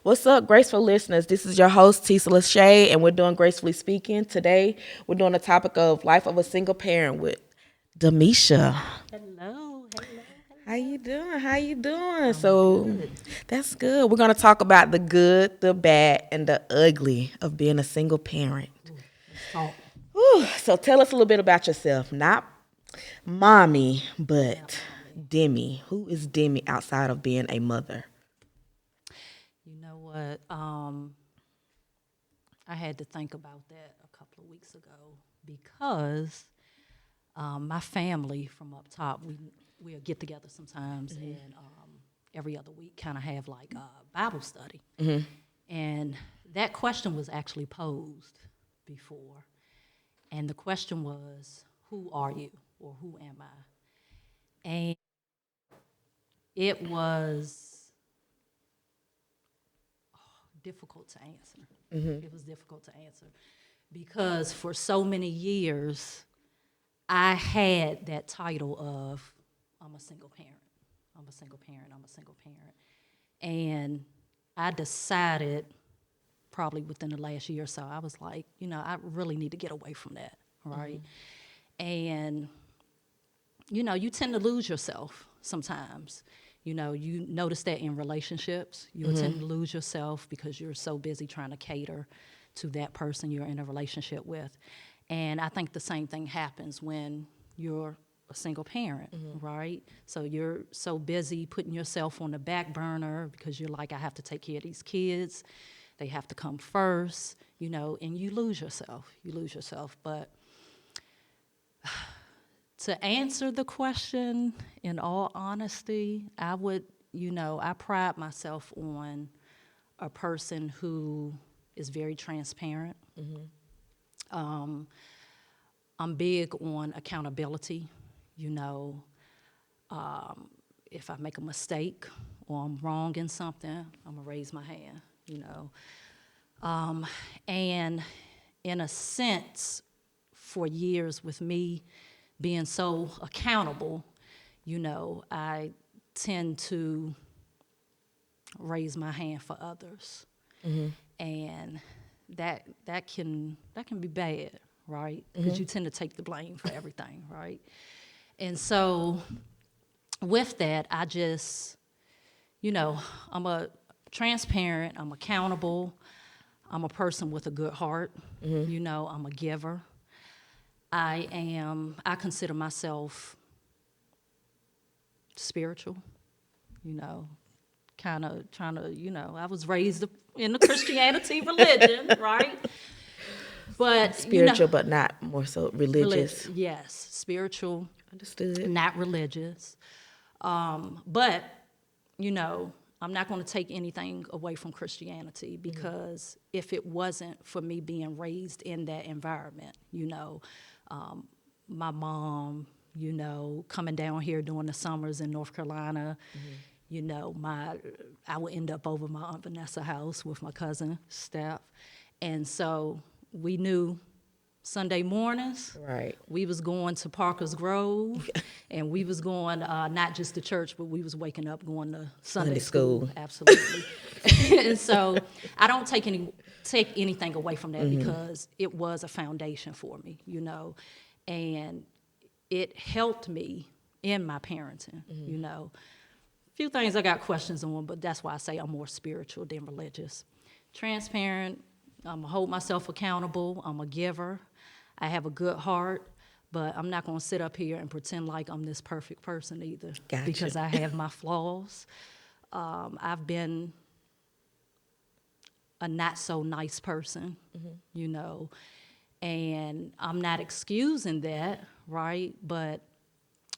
What's up, Graceful listeners? This is your host, Tisa Lachey, and we're doing Gracefully Speaking. Today, we're doing the topic of life of a single parent with Demisha. Hello, hello, How hello. you doing? How you doing? I'm So, good. that's good. We're going to talk about the good, the bad, and the ugly of being a single parent. Ooh, let's talk. Whew. So, tell us a little bit about yourself. Not mommy, Not but mommy. Demi. Who is Demi outside of being a mother? You know what? I had to think about that a couple of weeks ago because my family from up top, we'll get together sometimes and every other week kind of have like a Bible study. And that question was actually posed before. And the question was, who are you or who am I? And it was difficult to answer. It was difficult to answer because for so many years, I had that title of I'm a single parent. I'm a single parent. I'm a single parent. And I decided probably within the last year or so, I was like, I really need to get away from that, right? And you tend to lose yourself sometimes. You notice that in relationships, you tend to lose yourself because you're so busy trying to cater to that person you're in a relationship with. And I think the same thing happens when you're a single parent, right? So you're so busy putting yourself on the back burner because you're like, I have to take care of these kids. They have to come first, and you lose yourself. You lose yourself. But to answer the question, in all honesty, I would, I pride myself on a person who is very transparent. I'm big on accountability. You know, if I make a mistake or I'm wrong in something, I'm gonna raise my hand. And in a sense, for years with me being so accountable, I tend to raise my hand for others, and that can be bad, right? Because you tend to take the blame for everything, right? And so with that, I just, I'm a transparent, I'm accountable, I'm a person with a good heart, I'm a giver. I consider myself spiritual, you know, kind of trying to, I was raised in the Christianity religion, right? But, Spiritual, but not more so religious. yes, spiritual, Understood. not religious. But, you know, I'm not going to take anything away from Christianity because if it wasn't for me being raised in that environment, my mom, coming down here during the summers in North Carolina, I would end up over my Aunt Vanessa's house with my cousin Steph. And so we knew Sunday mornings, Right. we was going to Parker's Grove, and we was going not just to church, but we was waking up going to Sunday school. school. Absolutely. And so I don't take anything away from that because it was a foundation for me, and it helped me in my parenting, A few things I got questions on, but that's why I say I'm more spiritual than religious. Transparent, I'm going to hold myself accountable, I'm a giver, I have a good heart, but I'm not going to sit up here and pretend like I'm this perfect person either. Gotcha. Because I have my flaws. I've been a not so nice person, and I'm not excusing that, right? But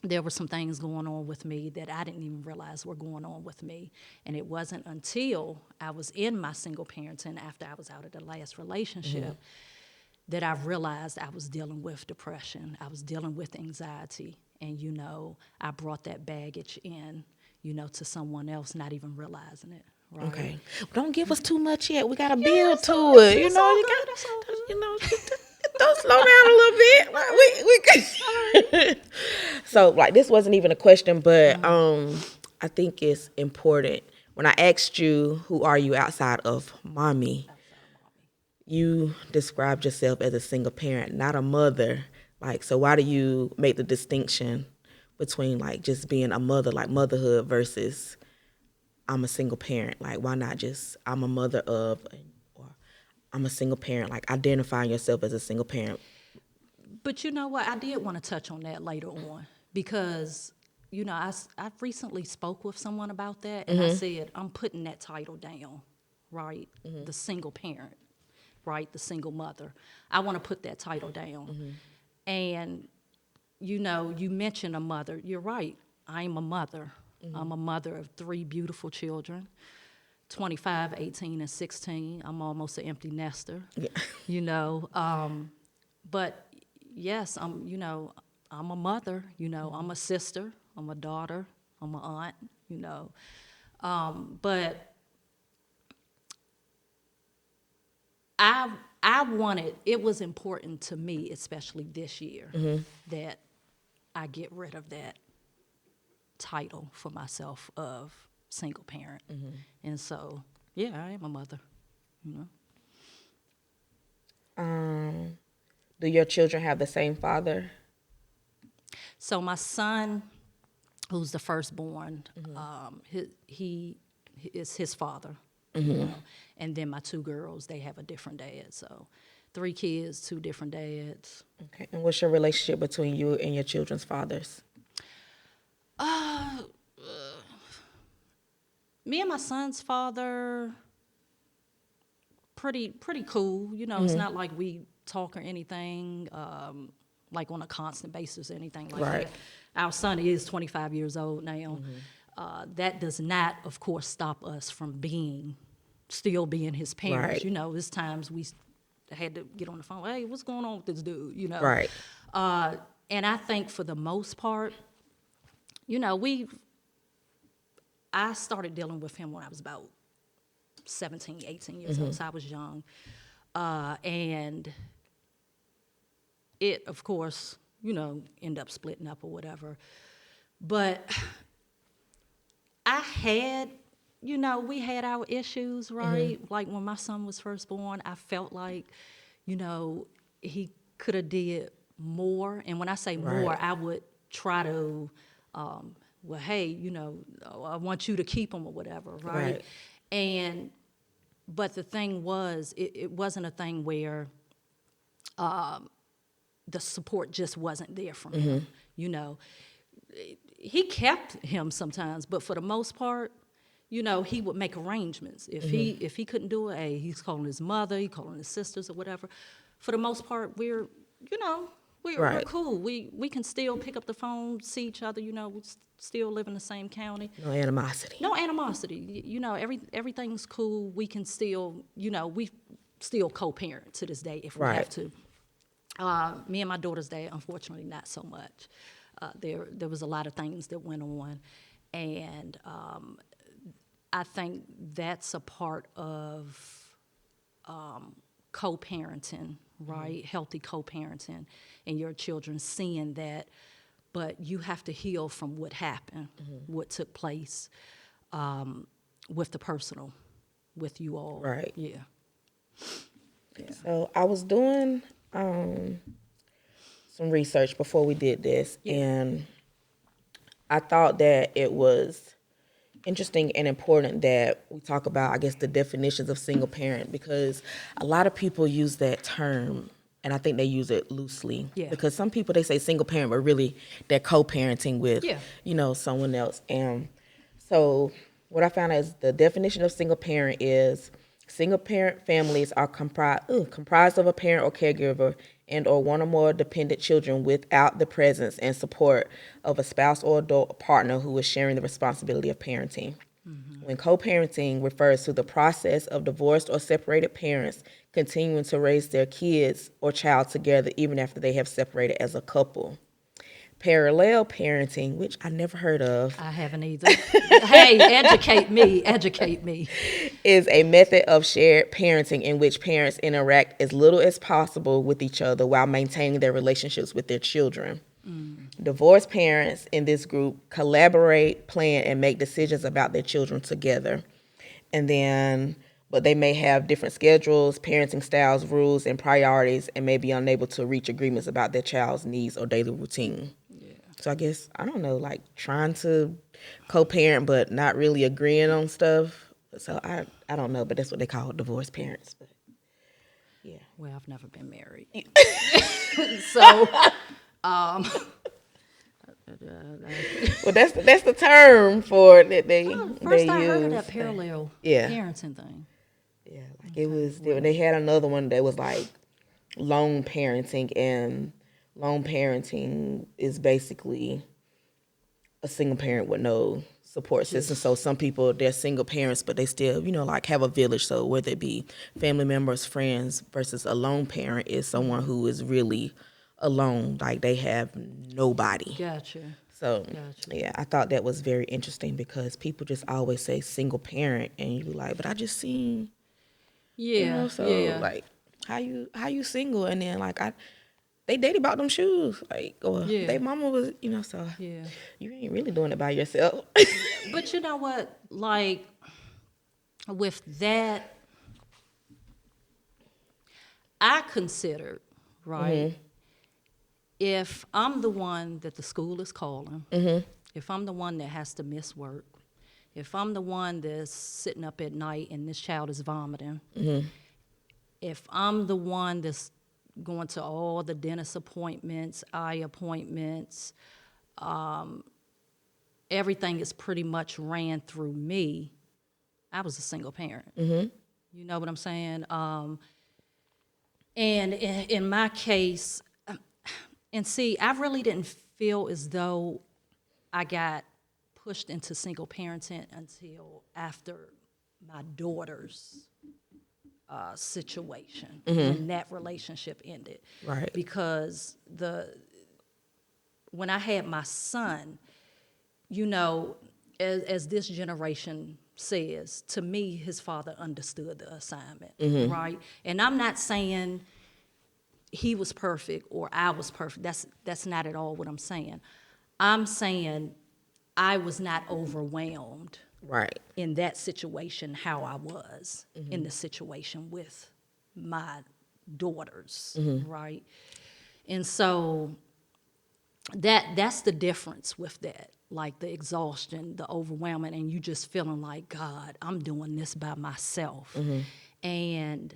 there were some things going on with me that I didn't even realize were going on with me. And it wasn't until I was in my single parenting after I was out of the last relationship that I realized I was dealing with depression. I was dealing with anxiety. And, I brought that baggage in, to someone else, not even realizing it. Right? Okay. Don't give us too much yet. We gotta Yeah, build it's to all, it. it's all good. It's all good. Don't slow down a little bit. So like this wasn't even a question, but I think it's important when I asked you, who are you outside of mommy, you described yourself as a single parent, not a mother. Like, so why do you make the distinction between like just being a mother, like motherhood, versus I'm a single parent? Like, why not just I'm a mother of, or I'm a single parent, like identifying yourself as a single parent? But you know what? I did want to touch on that later on because, you know, I recently spoke with someone about that, and I said, I'm putting that title down, right? The single parent, right? The single mother. I want to put that title down. And, you know, you mentioned a mother. You're right. I'm a mother. I'm a mother of 3 beautiful children, 25, 18, and 16. I'm almost an empty nester, you know. But yes, you know, I'm a mother, you know, I'm a sister, I'm a daughter, I'm an aunt, you know. But I wanted, it was important to me, especially this year, that I get rid of that title for myself of single parent. And so, yeah, I am a mother, you know. Do your children have the same father? So my son, who's the firstborn, he is his father, you know. And then my 2 girls, they have a different dad. So 3 kids, 2 different dads. Okay. And what's your relationship between you and your children's fathers? Me and my son's father, pretty cool. You know, it's not like we talk or anything, like on a constant basis or anything like Right. that. Our son is 25 years old now. That does not, of course, stop us from still being his parents. Right. You know, there's times we had to get on the phone. Hey, what's going on with this dude? You know. Right. And I think for the most part, you know, I started dealing with him when I was about 17, 18 years old, so I was young. And it, of course, you know, ended up splitting up or whatever. But I had, you know, we had our issues, right? Like when my son was first born, I felt like, you know, he could have did more. And when I say more, Right. I would try to, well, hey, you know, I want you to keep him or whatever, right? Right. But the thing was, it wasn't a thing where the support just wasn't there from him, you know. He kept him sometimes, but for the most part, you know, he would make arrangements. If he couldn't do it, hey, he's calling his mother, he calling his sisters or whatever. For the most part, we're, you know, we're Right. cool. We can still pick up the phone, see each other, you know, we still live in the same county. No animosity. No animosity. You know, everything's cool. We can still, you know, we still co-parent to this day if we Right. have to. Me and my daughter's dad, unfortunately, not so much. There was a lot of things that went on, and I think that's a part of co-parenting, right? Healthy co-parenting, and your children seeing that. But you have to heal from what happened, what took place with the personal, with you all. Right. Yeah. So I was doing some research before we did this, and I thought that it was interesting and important that we talk about, I guess, the definitions of single parent, because a lot of people use that term, and I think they use it loosely. Yeah. Because some people, they say single parent, but really they're co-parenting with, Yeah. you know, someone else. And so what I found is the definition of single parent is single parent families are comprised of a parent or caregiver and or one or more dependent children without the presence and support of a spouse or adult partner who is sharing the responsibility of parenting. When co-parenting refers to the process of divorced or separated parents continuing to raise their kids or child together even after they have separated as a couple. Parallel parenting, which I never heard of, I haven't either. Hey, educate me. is a method of shared parenting in which parents interact as little as possible with each other while maintaining their relationships with their children. Divorced parents in this group collaborate, plan, and make decisions about their children together. And then, but they may have different schedules, parenting styles, rules, and priorities, and may be unable to reach agreements about their child's needs or daily routine. Yeah. So I guess, I don't know, like trying to co-parent but not really agreeing on stuff. So I don't know, but that's what they call divorced parents. But yeah. Well, I've never been married. So, Well, that's the term for it that they first they I heard of use. that parallel Yeah. parenting thing. Yeah, like it was. They had another one that was like lone parenting, and lone parenting is basically a single parent with no support system. So some people, they're single parents, but they still, like have a village. So whether it be family members, friends, versus a lone parent is someone who is really alone, like they have nobody. Gotcha. So Gotcha. yeah, I thought that was very interesting because people just always say single parent, and you be like, but I just seen, Yeah. so Yeah. like how you single, and then like they dated about them shoes, like, or Yeah. they mama was, so Yeah. you ain't really doing it by yourself. But you know what? Like, with that, I considered, right? If I'm the one that the school is calling, if I'm the one that has to miss work, if I'm the one that's sitting up at night and this child is vomiting, if I'm the one that's going to all the dentist appointments, eye appointments, everything is pretty much ran through me, I was a single parent. You know what I'm saying? And in my case, and see, I really didn't feel as though I got pushed into single parenting until after my daughter's situation, when that relationship ended. Right. Because when I had my son, as this generation says, to me, his father understood the assignment, right? And I'm not saying he was perfect or I was perfect. That's not at all what I'm saying. I'm saying I was not overwhelmed Right. in that situation how I was in the situation with my daughters, right? And so that's the difference with that, like the exhaustion, the overwhelming, and you just feeling like, God, I'm doing this by myself. And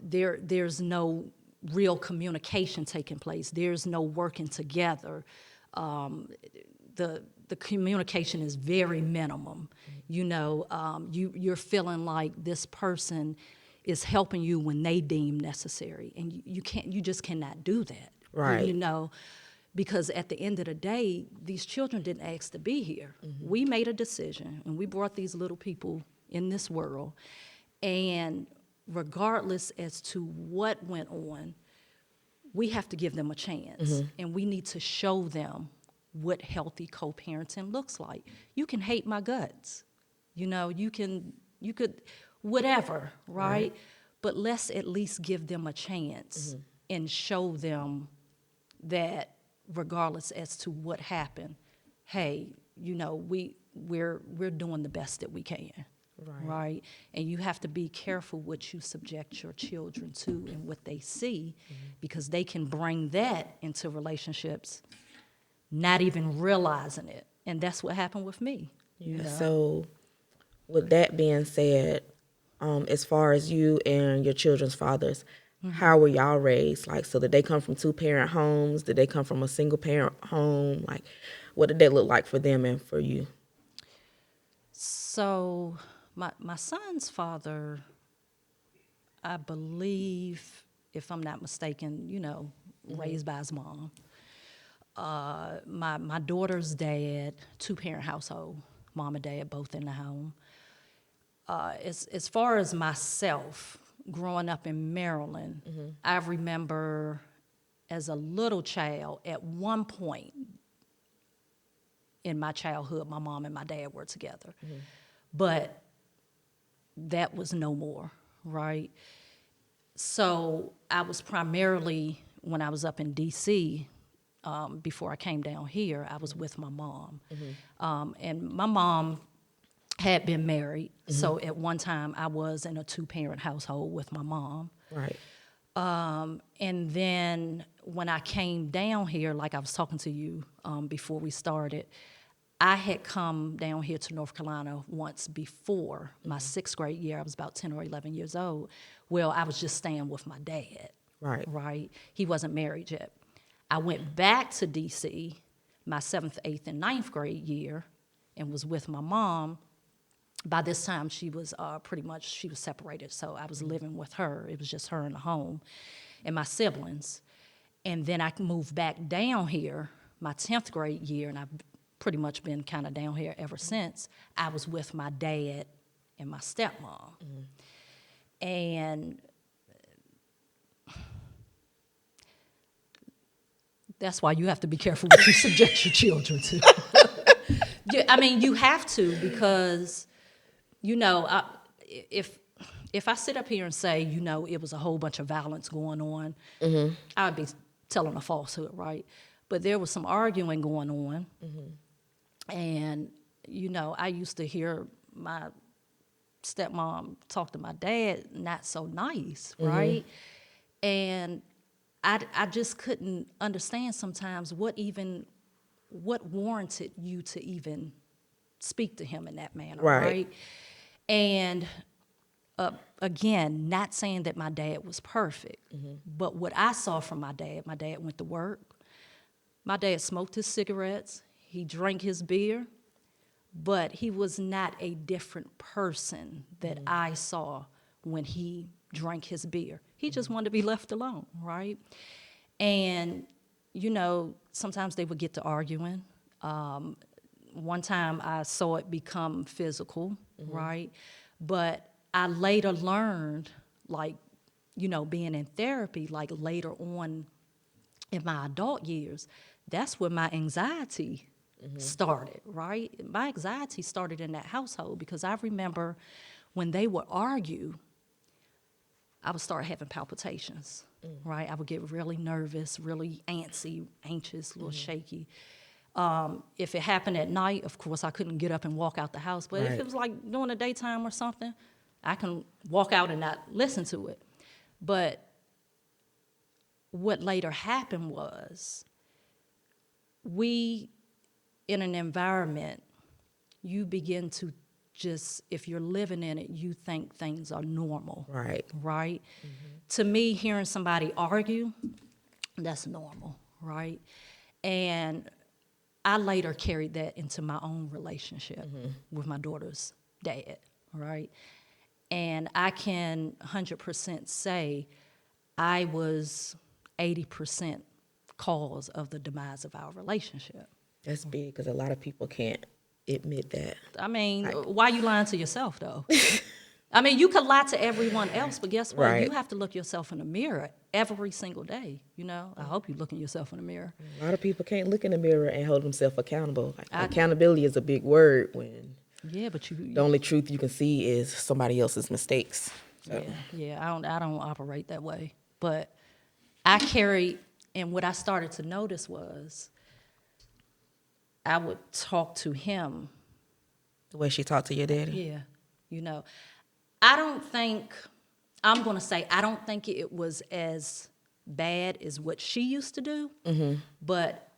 there's no real communication taking place. There's no working together. The communication is very minimum. You're feeling like this person is helping you when they deem necessary, and you just cannot do that. Right. Because at the end of the day, these children didn't ask to be here. We made a decision, and we brought these little people in this world, and regardless as to what went on, we have to give them a chance, and we need to show them what healthy co-parenting looks like. You can hate my guts, you could, whatever, right? But let's at least give them a chance and show them that regardless as to what happened, hey, we're doing the best that we can. Right. And you have to be careful what you subject your children to and what they see, because they can bring that into relationships, not even realizing it. And that's what happened with me. So, with that being said, as far as you and your children's fathers, how were y'all raised? Like, so did they come from 2-parent homes? Did they come from a single parent home? Like, what did that look like for them and for you? So my son's father, I believe, if I'm not mistaken, raised by his mom. My daughter's dad, 2-parent household, mom and dad both in the home. As far as myself, growing up in Maryland, I remember as a little child, at one point in my childhood, my mom and my dad were together. But that was no more, right? So I was primarily, when I was up in D.C., before I came down here, I was with my mom. And my mom had been married. So at one time, I was in a 2-parent household with my mom. Right. And then when I came down here, like I was talking to you before we started, I had come down here to North Carolina once before my 6th grade year. I was about 10 or 11 years old. Well, I was just staying with my dad. Right. Right? He wasn't married yet. I went back to D.C. my 7th, 8th, and 9th grade year and was with my mom. By this time, she was she was separated, so I was living with her. It was just her in the home and my siblings. And then I moved back down here my 10th grade year, and I've pretty much been kind of down here ever since. I was with my dad and my stepmom. And that's why you have to be careful what you subject your children to. I mean, you have to, because, you know, if I sit up here and say, you know, it was a whole bunch of violence going on, I would be telling a falsehood, right? But there was some arguing going on. And, you know, I used to hear my stepmom talk to my dad not so nice, right? And I just couldn't understand sometimes what warranted you to even speak to him in that manner, right? And again, not saying that my dad was perfect, but what I saw from my dad went to work. My dad smoked his cigarettes, he drank his beer, but he was not a different person that I saw when he drank his beer. He just wanted to be left alone, right? And, you know, sometimes they would get to arguing. One time I saw it become physical, right? But I later learned, like, you know, being in therapy, like later on in my adult years, that's where my anxiety started, right? My anxiety started in that household because I remember when they would argue, I would start having palpitations, right? I would get really nervous, really anxious, a little shaky. If it happened at night, of course, I couldn't get up and walk out the house. But if it was like during the daytime or something, I can walk out and not listen to it. But what later happened was in an environment, you begin to just, if you're living in it, you think things are normal. Right? To me, hearing somebody argue, that's normal, right? And I later carried that into my own relationship with my daughter's dad, right? And I can 100% say I was 80% cause of the demise of our relationship. That's big because a lot of people can't admit that. I mean, why are you lying to yourself, though? I mean, you could lie to everyone else, but guess what? You have to look yourself in the mirror every single day, you know? I hope you look in yourself in the mirror. A lot of people can't look in the mirror and hold themselves accountable. Accountability is a big word when but the only truth you can see is somebody else's mistakes. So. I don't operate that way. But I carry, and what I started to notice was I would talk to him. The way she talked to your daddy? Yeah, you know. I don't think it was as bad as what she used to do, but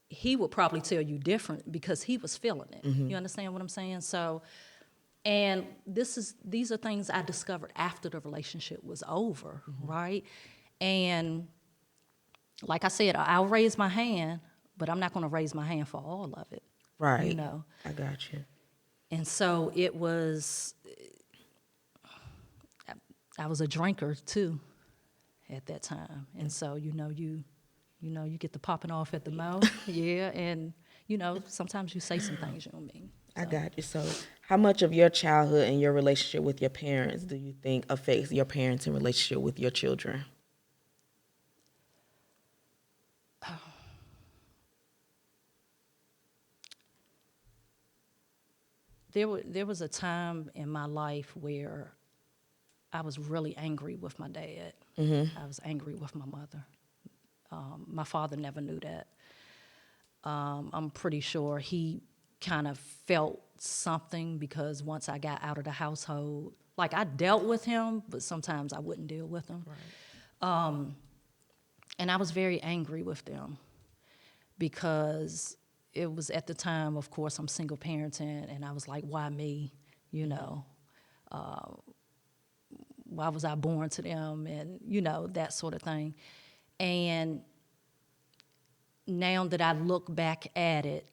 he would probably tell you different because he was feeling it. You understand what I'm saying? So, and these are things I discovered after the relationship was over, right? And like I said, I'll raise my hand, but I'm not going to raise my hand for all of it. Right. You know? I got you. And so it was, I was a drinker too at that time. And so, you get the popping off at the mouth. And, sometimes you say some things you don't mean. So. I got you. So how much of your childhood and your relationship with your parents do you think affects your parenting relationship with your children? There was a time in my life where I was really angry with my dad. I was angry with my mother. My father never knew that. I'm pretty sure he kind of felt something because once I got out of the household, like I dealt with him, but sometimes I wouldn't deal with him. Right. And I was very angry with them because it was at the time, of course, I'm single parenting, and I was like, why me? You know, why was I born to them? And, you know, that sort of thing. And now that I look back at it,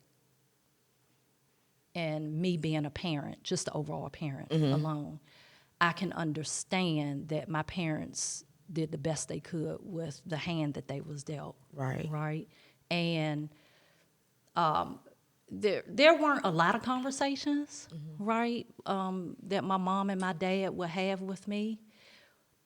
and me being a parent, just the overall parent alone, I can understand that my parents did the best they could with the hand that they was dealt. Right. Right. And there weren't a lot of conversations, right, that my mom and my dad would have with me.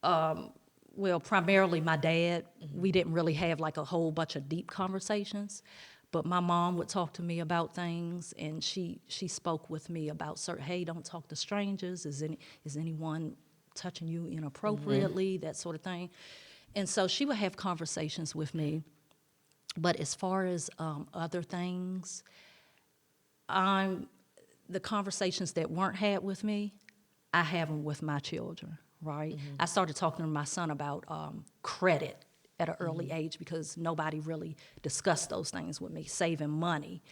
Well, primarily my dad. We didn't really have like a whole bunch of deep conversations, but my mom would talk to me about things, and she spoke with me about certain. Hey, don't talk to strangers. Is anyone touching you inappropriately? That sort of thing. And so she would have conversations with me. But as far as other things, the conversations that weren't had with me, I have them with my children, right? I started talking to my son about credit at an early age because nobody really discussed those things with me, saving money.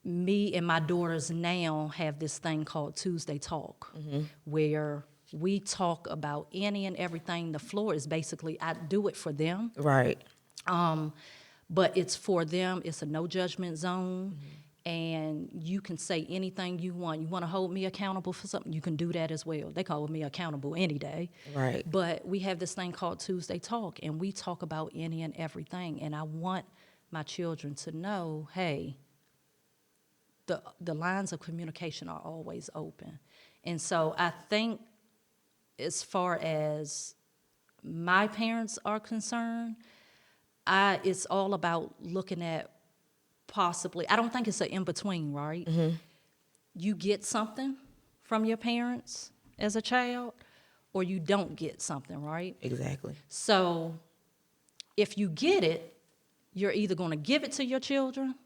Me and my daughters now have this thing called Tuesday Talk, where we talk about any and everything. The floor is basically, I do it for them. Right. But it's for them. It's a no judgment zone, and you can say anything you want. You want to hold me accountable for something, you can do that as well. They call me accountable any day. Right. But we have this thing called Tuesday Talk, and we talk about any and everything. And I want my children to know, hey, the lines of communication are always open. And so I think as far as my parents are concerned, it's all about looking at possibly, I don't think it's an in-between, right? You get something from your parents as a child, or you don't get something, right? Exactly. So if you get it, you're either going to give it to your children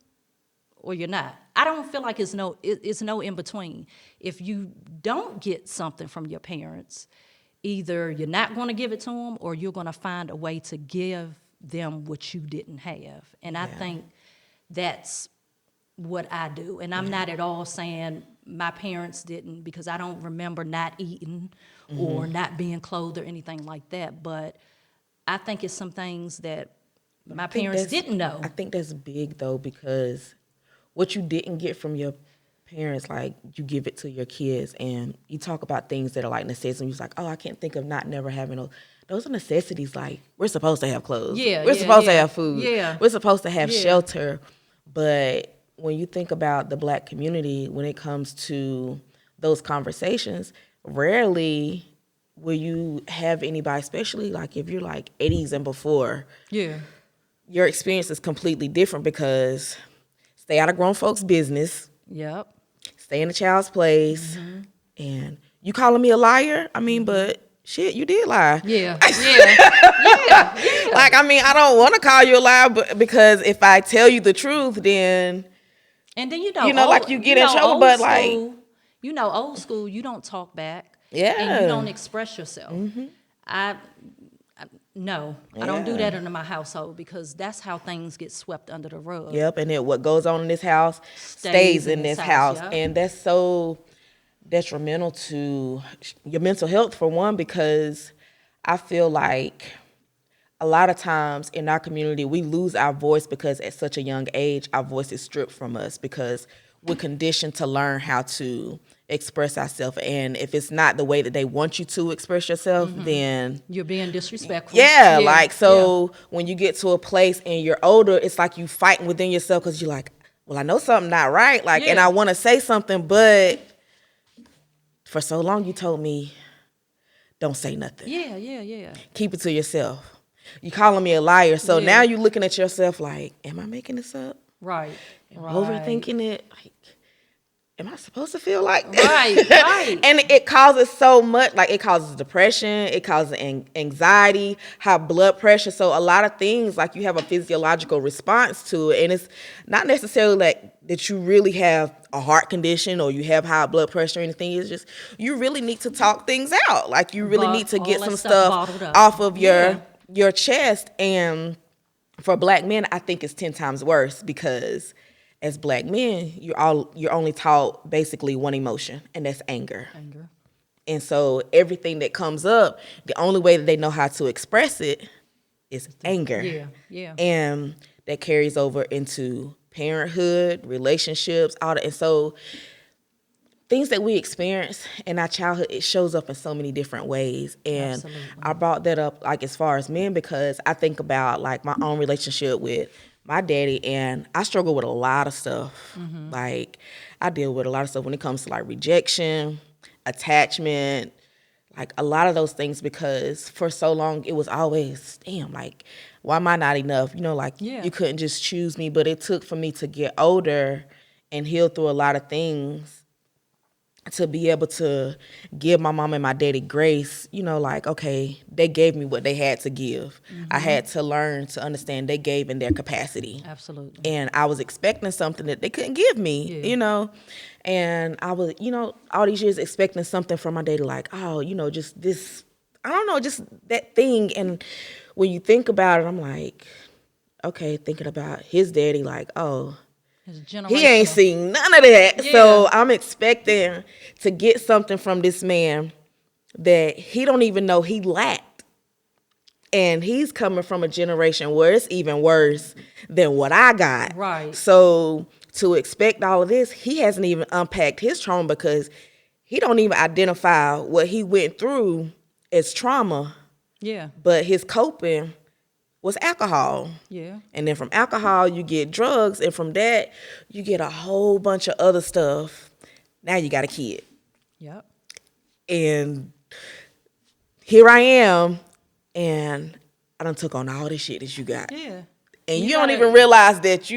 or you're not. I don't feel like it's no in-between. If you don't get something from your parents, either you're not going to give it to them or you're going to find a way to give them what you didn't have. And I think that's what I do. And I'm not at all saying my parents didn't, because I don't remember not eating or not being clothed or anything like that. But I think it's some things that my parents didn't know. I think that's big, though, because what you didn't get from your parents, like, you give it to your kids, and you talk about things that are like necessities. You're like, oh, I can't think of never having those are necessities. Like, we're supposed to have clothes. We're supposed to have food. We're supposed to have shelter. But when you think about the Black community, when it comes to those conversations, rarely will you have anybody, especially like if you're like 80s and before. Your experience is completely different because stay out of grown folks' business. Stay in the child's place. And you calling me a liar? I mean, but shit, you did lie. Like, I mean, I don't want to call you a liar, but because if I tell you the truth, then and then like you get in trouble. But school, like, old school, you don't talk back. Yeah. And you don't express yourself. No, I don't do that in my household because that's how things get swept under the rug. Yep, and then what goes on in this house stays in this house. Yep. And that's so detrimental to your mental health, for one, because I feel like a lot of times in our community, we lose our voice because at such a young age, our voice is stripped from us because we're conditioned to learn how to express ourselves. And if it's not the way that they want you to express yourself, then you're being disrespectful. When you get to a place and you're older, it's like you fighting within yourself because you're like, well, I know something not right. Like, and I want to say something, but for so long you told me, don't say nothing. Keep it to yourself. You calling me a liar. So now you're looking at yourself like, am I making this up? Right. Am I overthinking it? Like, am I supposed to feel like Right, this? right. And it causes so much, like it causes depression, it causes anxiety, high blood pressure. So a lot of things, like you have a physiological response to it. And it's not necessarily like that you really have a heart condition or you have high blood pressure or anything. It's just, you really need to talk things out. Like you really need to All get that some stuff stuff bottled up. off of Yeah. your chest. And for Black men, I think it's 10 times worse because as Black men, you're only taught basically one emotion, and that's anger. Anger. And so everything that comes up, the only way that they know how to express it is anger. Yeah, yeah. And that carries over into parenthood, relationships, all that. And so things that we experience in our childhood, it shows up in so many different ways. And Absolutely. I brought that up like as far as men because I think about like my own relationship with my daddy, and I struggle with a lot of stuff. Like I deal with a lot of stuff when it comes to like rejection, attachment, like a lot of those things, because for so long it was always, damn, like, why am I not enough? You know, like Yeah. you couldn't just choose me. But it took for me to get older and heal through a lot of things to be able to give my mom and my daddy grace, you know, like, okay, they gave me what they had to give. I had to learn to understand they gave in their capacity. Absolutely. And I was expecting something that they couldn't give me, Yeah. you know? And I was, you know, all these years expecting something from my daddy, like, oh, you know, just this, I don't know, just that thing. And when you think about it, I'm like, okay, thinking about his daddy, like, oh, It's he ain't generational. seen none of that. Yeah. So I'm expecting to get something from this man that he don't even know he lacked. And he's coming from a generation where it's even worse than what I got. Right. So to expect all of this, he hasn't even unpacked his trauma because he don't even identify what he went through as trauma, Yeah, but his coping was alcohol. yeah. And then from alcohol, you get drugs. And from that, you get a whole bunch of other stuff. Now you got a kid. Yep. And here I am. And I done took on all this shit that you got. Yeah. And You you don't gotta- even realize that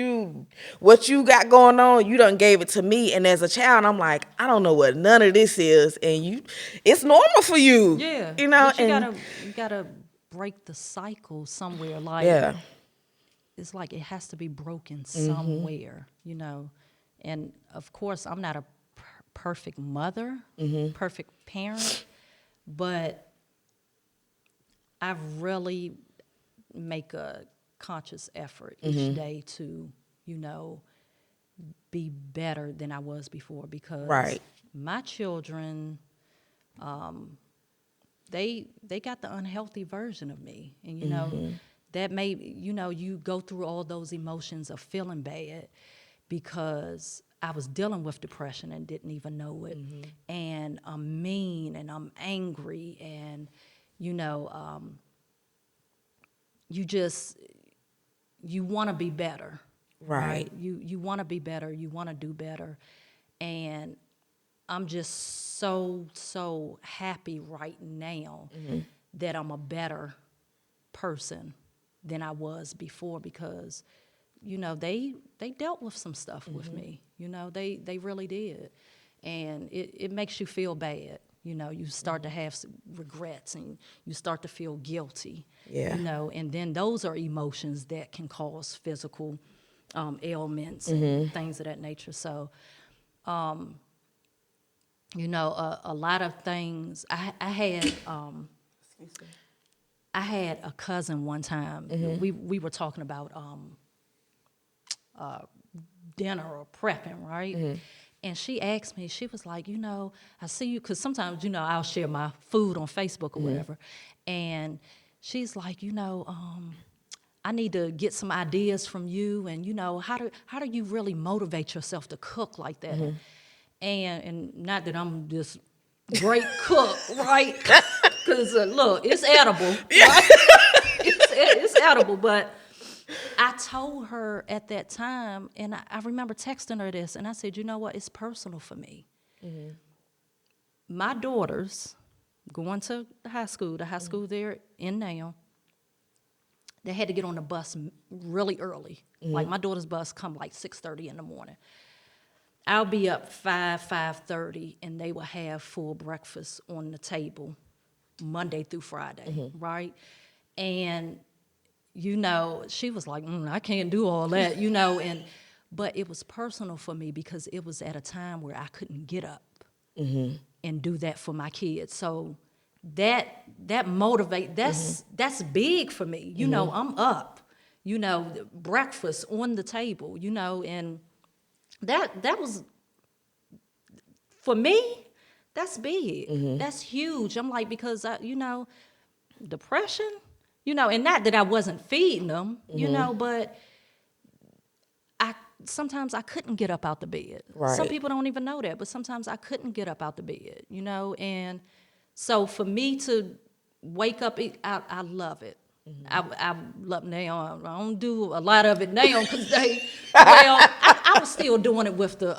what you got going on, you done gave it to me. And as a child, I'm like, I don't know what none of this is. And it's normal for you. Yeah. You know? But you and gotta break the cycle somewhere. Like yeah. it's like it has to be broken somewhere, you know. And of course, I'm not a perfect mother, perfect parent, but I really make a conscious effort each day to, you know, be better than I was before, because Right. my children, they got the unhealthy version of me, and you know that may, you know, you go through all those emotions of feeling bad because I was dealing with depression and didn't even know it, and I'm mean and I'm angry, and you know, you want to be better, Right. You want to be better, you want to do better, and I'm just so happy right now that I'm a better person than I was before, because you know they dealt with some stuff with me, you know, they really did, and it makes you feel bad, you know, you start to have regrets and you start to feel guilty, Yeah. you know, and then those are emotions that can cause physical ailments and things of that nature. So you know, a lot of things. I had a cousin one time. We were talking about dinner or prepping, right? And she asked me, she was like, you know, I see you, because sometimes, you know, I'll share my food on Facebook or whatever. And she's like, you know, I need to get some ideas from you, and you know, how do you really motivate yourself to cook like that? And not that I'm this great cook, right? Because look, it's edible, right? It's edible, but I told her at that time, and I remember texting her this, and I said, you know what? It's personal for me. My daughters going to the high school they're in now, they had to get on the bus really early. Like my daughter's bus come like 6:30 in the morning. I'll be up 5:30, and they will have full breakfast on the table Monday through Friday, right? And she was like, I can't do all that, but it was personal for me because it was at a time where I couldn't get up and do that for my kids. So that motivate that's big for me. I'm up, breakfast on the table, and that was for me, that's big. That's huge. I'm like, because depression, and not that I wasn't feeding them, but sometimes I couldn't get up out the bed. Right. Some people don't even know that, but sometimes I couldn't get up out the bed, and so for me to wake up, I love it. I love now. I don't do a lot of it now because I was still doing it with the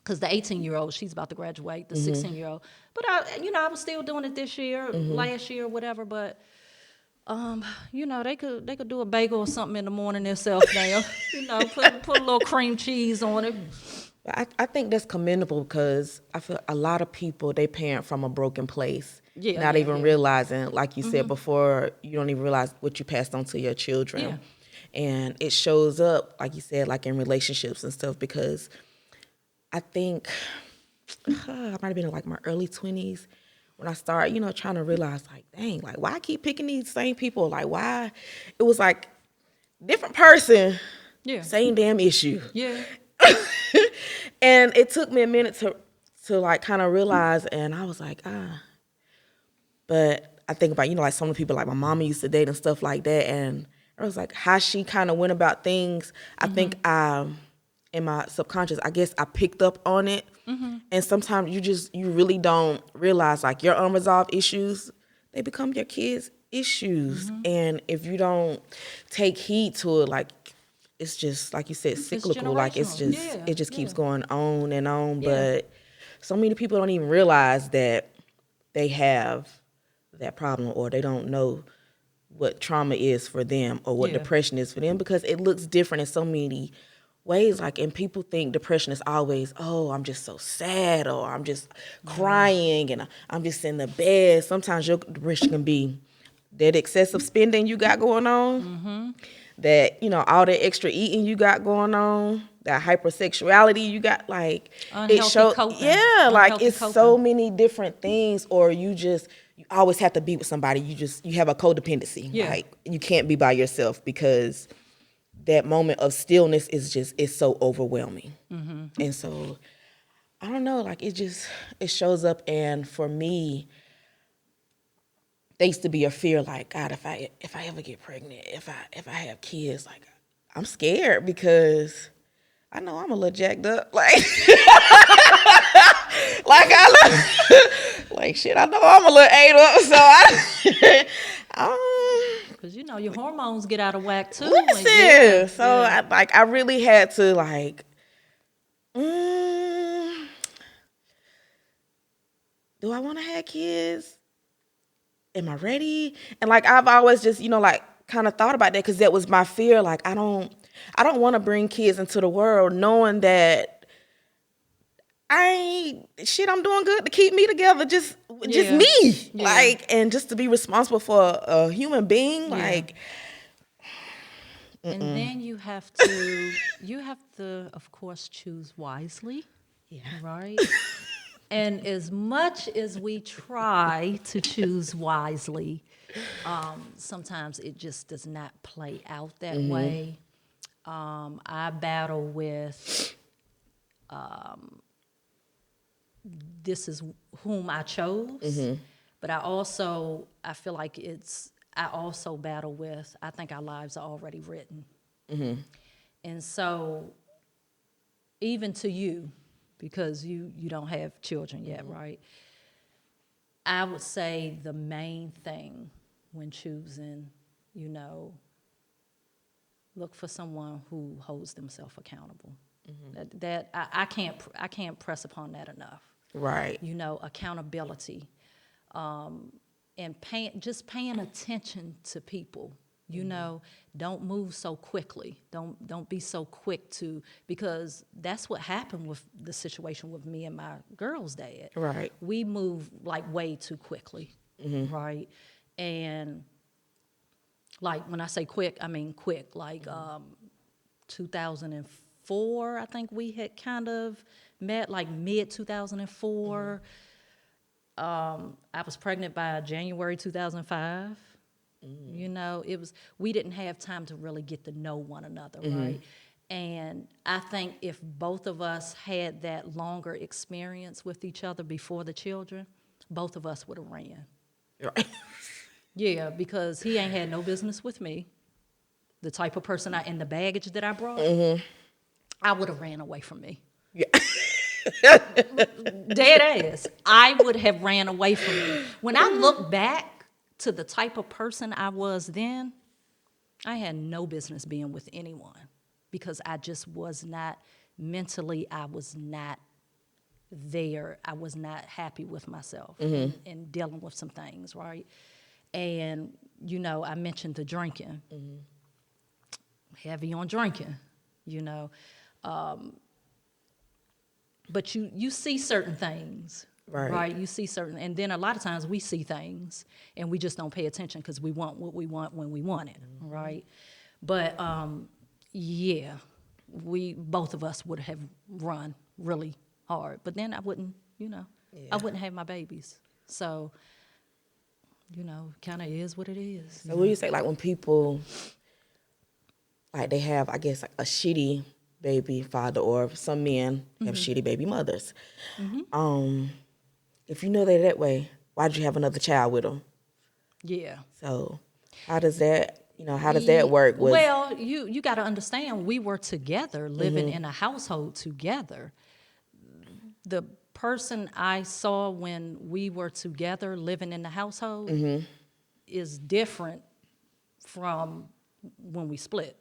because the 18-year-old, she's about to graduate, the 16-year-old. But I was still doing it this year, last year, whatever. But they could do a bagel or something in the morning themselves now. Put a little cream cheese on it. I think that's commendable because I feel a lot of people, they parent from a broken place, not even realizing, like you said before, you don't even realize what you passed on to your children. Yeah. And it shows up, like you said, like in relationships and stuff, because I think I might have been in like my early 20s when I started, trying to realize, like, dang, like, why I keep picking these same people? Like, why? It was like different person, same damn issue. Yeah. And it took me a minute to like kind of realize, and I was like, But I think about, like some of the people like my mama used to date and stuff like that, and I was like, how she kind of went about things. I think in my subconscious, I guess I picked up on it. And sometimes you really don't realize, like, your unresolved issues, they become your kids' issues. And if you don't take heed to it, like, it's just, like you said, cyclical. Like, it's just, it just keeps going on and on. But so many people don't even realize that they have that problem, or they don't know what trauma is for them, or what depression is for them, because it looks different in so many ways. Like, and people think depression is always, oh, I'm just so sad, or I'm just crying, and I'm just in the bed. Sometimes your depression can be that excessive spending you got going on, that, all that extra eating you got going on, that hypersexuality you got, like, Unhealthy coping. Like, Unhealthy it's coping. so many different things. Or you always have to be with somebody. You have a codependency. Like, you can't be by yourself, because that moment of stillness is so overwhelming. And so, I don't know, like, it shows up. And for me, there used to be a fear, like, God, if I ever get pregnant, if I have kids, like, I'm scared, because I know I'm a little jacked up, like, like shit, I know I'm a little ate up, so because your hormones get out of whack too. Listen, so I really had to, like, do I want to have kids? Am I ready? And, like, I've always just, like, kind of thought about that, because that was my fear. Like, I don't want to bring kids into the world knowing that I'm doing good to keep me together, just me, like, and just to be responsible for a human being, like. And then you have to, of course, choose wisely, right? And as much as we try to choose wisely, sometimes it just does not play out that way. I battle with this is whom I chose, but I feel like I also battle with, I think our lives are already written. And so even to you, because you don't have children yet, right? I would say the main thing when choosing, look for someone who holds themselves accountable. That I can't press upon that enough. Right. Accountability, and paying attention to people. You know, don't move so quickly. Don't be so quick to, because that's what happened with the situation with me and my girl's dad. Right. We moved like way too quickly, right? And like when I say quick, I mean quick. Like 2004, I think we had kind of met, like mid 2004. I was pregnant by January 2005. You know, we didn't have time to really get to know one another, right? And I think if both of us had that longer experience with each other before the children, both of us would have ran. Right. Yeah, because he ain't had no business with me. The type of person and the baggage that I brought, I would have ran away from me. Yeah. Dead ass. I would have ran away from me. When I look back to the type of person I was then, I had no business being with anyone because I just was not mentally, I was not there. I was not happy with myself and dealing with some things, right? And, you know, I mentioned the drinking. Heavy on drinking, you know. But you see certain things, Right. You see certain, and then a lot of times we see things and we just don't pay attention because we want what we want when we want it, right? But yeah, we both of us would have run really hard, but then I wouldn't, you know, I wouldn't have my babies. So, you know, kind of is what it is. So what do you say, like when people, like they have, I guess, like a shitty baby father, or some men have shitty baby mothers. If you know they're that way, why'd you have another child with them? Yeah. So how does that, how does that work with? Well, you got to understand, we were together, living in a household together. The person I saw when we were together, living in the household, is different from when we split.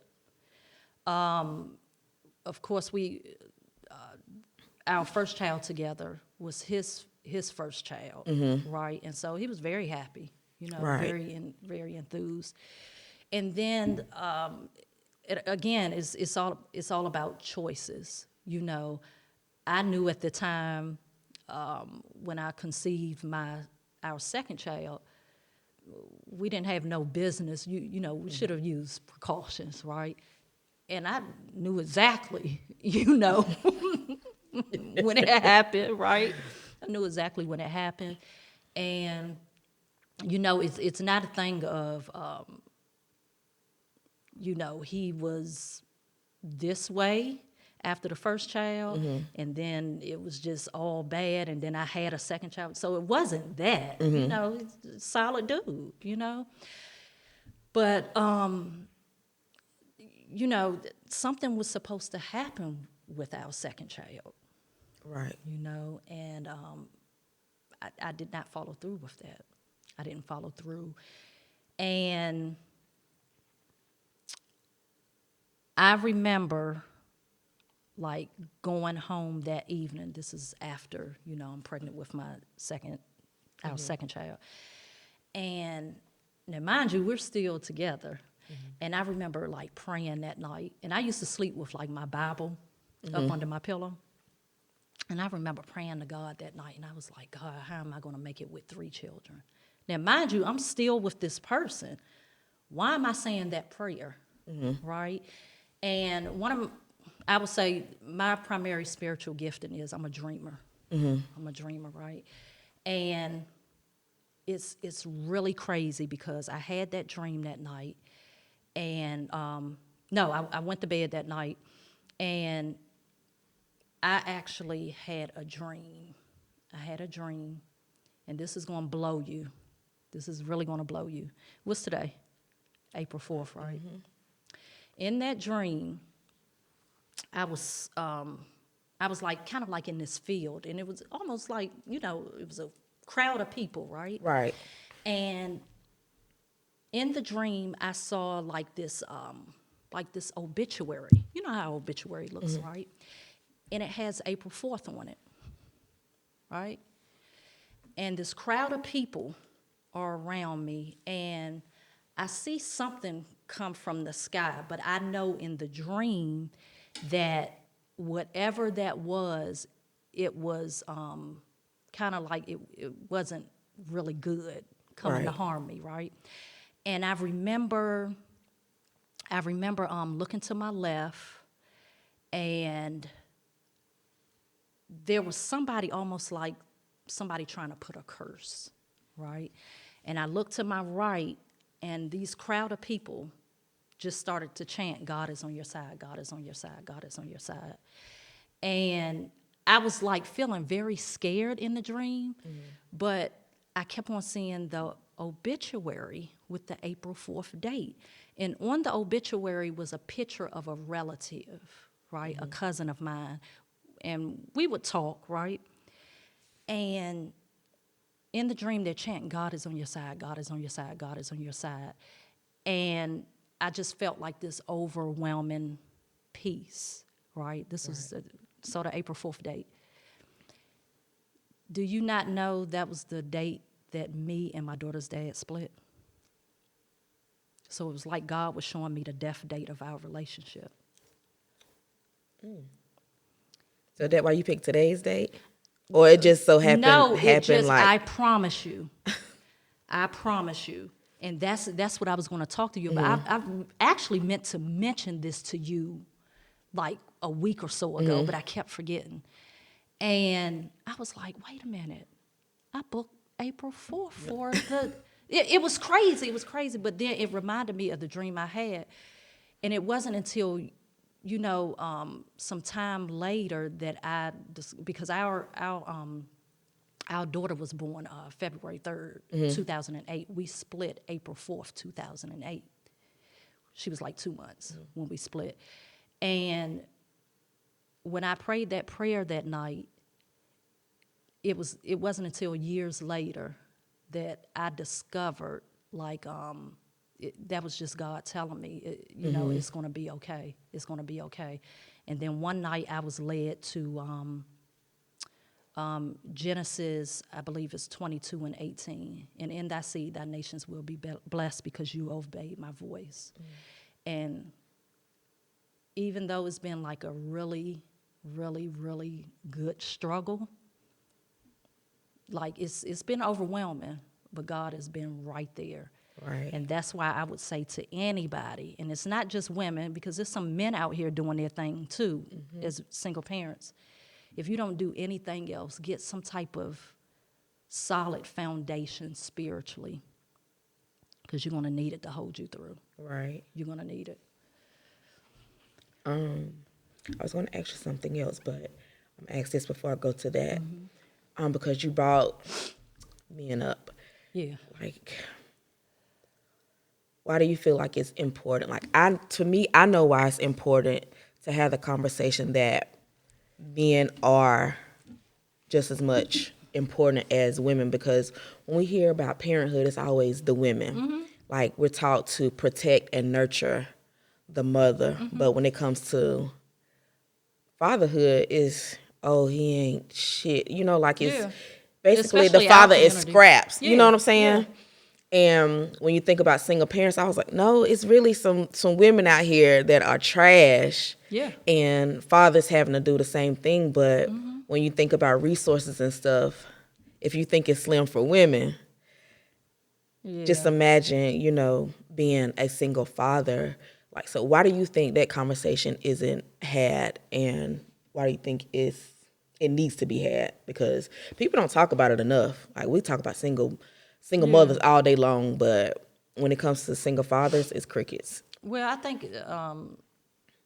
Of course, our first child together was his first child, right? And so he was very happy, you know, Right. very enthused. And then again, it's all about choices. You know, I knew at the time when I conceived our second child, we didn't have no business. You know, we should have used precautions, right? And I knew exactly, you know, when it happened, right? I knew exactly when it happened, and you know, it's not a thing of, you know, he was this way after the first child, and then it was just all bad, and then I had a second child, so it wasn't that, you know, he's a solid dude, you know, but you know, something was supposed to happen with our second child. Right. You know, and I did not follow through with that. I didn't follow through. And I remember, like, going home that evening. This is after, you know, I'm pregnant with our second child. And now, mind you, we're still together. And I remember, like, praying that night. And I used to sleep with, like, my Bible up under my pillow. And I remember praying to God that night, and I was like, God, how am I going to make it with 3 children? Now, mind you, I'm still with this person. Why am I saying that prayer, right? And I would say my primary spiritual gifting is I'm a dreamer. I'm a dreamer, right? And it's really crazy because I had that dream that night, and I went to bed that night, and I actually had a dream. I had a dream, and this is going to blow you. This is really going to blow you. What's today? April 4th, right? In that dream, I was like kind of like in this field, and it was almost like, you know, it was a crowd of people, right? Right. And in the dream, I saw like this obituary. You know how obituary looks, right? And it has April 4th on it, right? And this crowd of people are around me, and I see something come from the sky, but I know in the dream that whatever that was, it was kind of like it wasn't really good coming to Right. harm me, right? And I remember looking to my left, and there was somebody, almost like somebody trying to put a curse, right? And I looked to my right, and these crowd of people just started to chant, God is on your side, God is on your side, God is on your side. And I was like feeling very scared in the dream, but I kept on seeing the obituary with the April 4th date. And on the obituary was a picture of a relative, right? A cousin of mine. And we would talk, right? And in the dream, they're chanting, God is on your side, God is on your side, God is on your side. And I just felt like this overwhelming peace, right? This was so the April 4th date. Do you not know that was the date that me and my daughter's dad split? So it was like God was showing me the death date of our relationship. So that why you picked today's date? Or it just so No, it happened just, I like promise you. I promise you. And that's what I was going to talk to you about. I've actually meant to mention this to you like a week or so ago, but I kept forgetting. And I was like, wait a minute. I booked April 4th for the... It was crazy. It was crazy. But then it reminded me of the dream I had. And it wasn't until, some time later that because our daughter was born February 3rd, 2008. We split April 4th, 2008. She was like 2 months when we split. And when I prayed that prayer that night, it wasn't until years later that I discovered, like, that was just God telling me, it's going to be okay. It's going to be okay. And then one night I was led to Genesis, I believe it's 22 and 18. And in that seed, thy nations will be blessed because you obeyed my voice. And even though it's been like a really, really, really good struggle, like it's been overwhelming, but God has been right there. right. And that's why I would say to anybody, and it's not just women, because there's some men out here doing their thing too, as single parents. If you don't do anything else, get some type of solid foundation spiritually, because you're going to need it to hold you through. Right. You're going to need it. I was going to ask you something else, but I'm going to ask this before I go to that. Because you brought men up. Yeah. Like, why do you feel like it's important? Like, I know why it's important to have the conversation that men are just as much important as women, because when we hear about parenthood, it's always the women. Like, we're taught to protect and nurture the mother, but when it comes to fatherhood, is he ain't shit. Like, it's basically Especially the our father is community. scraps. You know Yeah, what I'm saying? And when you think about single parents, I was like, no, it's really some women out here that are trash. Yeah. And fathers having to do the same thing. But when you think about resources and stuff, if you think it's slim for women, just imagine, being a single father. Like, so why do you think that conversation isn't had, and why do you think it needs to be had? Because people don't talk about it enough. Like, we talk about single mothers all day long, but when it comes to single fathers, it's crickets. Well, I think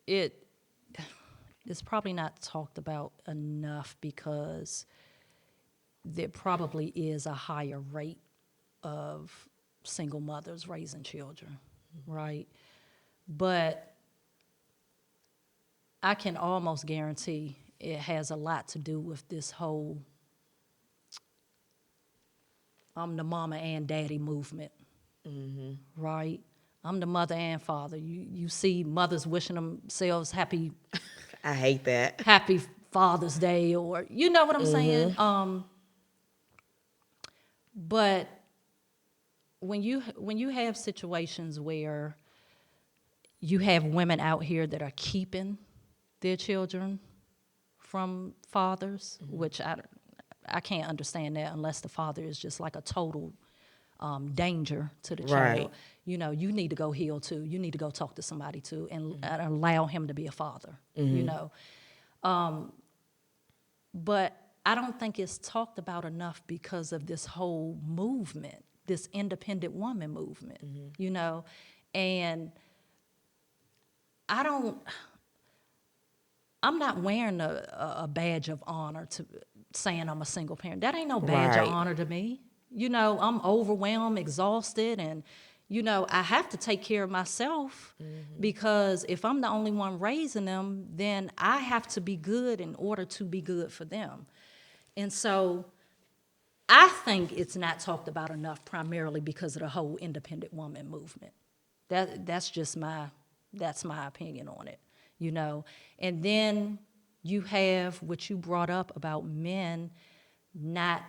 it's probably not talked about enough because there probably is a higher rate of single mothers raising children, right? But I can almost guarantee it has a lot to do with this whole I'm the mama and daddy movement, right? I'm the mother and father. You see mothers wishing themselves happy I hate that. Happy Father's Day, or you know what I'm saying. But when you have situations where you have women out here that are keeping their children from fathers, which I can't understand that unless the father is just like a total danger to the Right. child. You know, you need to go heal too. You need to go talk to somebody too, and allow him to be a father. You know, but I don't think it's talked about enough because of this whole movement, this independent woman movement. You know, and I don't. I'm not wearing a badge of honor to saying I'm a single parent. That ain't no badge of Right. honor to me. You know, I'm overwhelmed, exhausted, and, you know, I have to take care of myself because if I'm the only one raising them, then I have to be good in order to be good for them. And so I think it's not talked about enough primarily because of the whole independent woman movement. That's just that's my opinion on it, you know. And then you have what you brought up about men not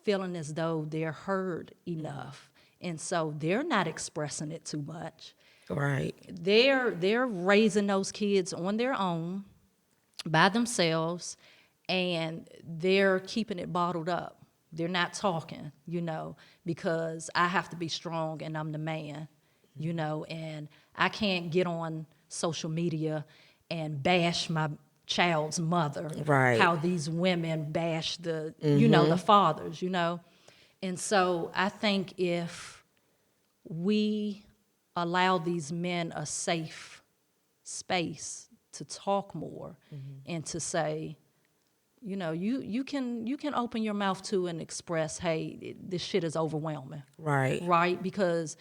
feeling as though they're heard enough. And so they're not expressing it too much. Right. They're raising those kids on their own by themselves, and they're keeping it bottled up. They're not talking, you know, because I have to be strong and I'm the man, you know, and I can't get on social media and bash my child's mother, Right. how these women bash the, you know, the fathers, you know. And so I think if we allow these men a safe space to talk more and to say, you know, you can open your mouth to and express, hey, this shit is overwhelming, Right. right? Because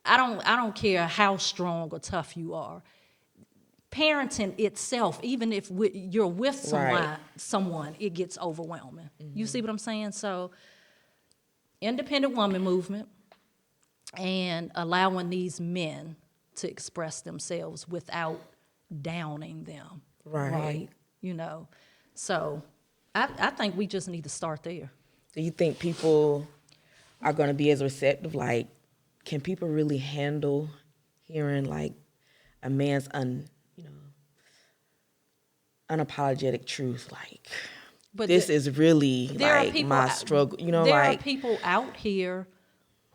I don't care how strong or tough you are. Parenting itself, even if you're with Right. someone, it gets overwhelming. You see what I'm saying? So, independent woman movement and allowing these men to express themselves without downing them. Right. You know, so I think we just need to start there. Do you think people are going to be as receptive? Like, can people really handle hearing like a man's unapologetic truth? Like, But this is really there are like people. my struggle. You know, There are like people out here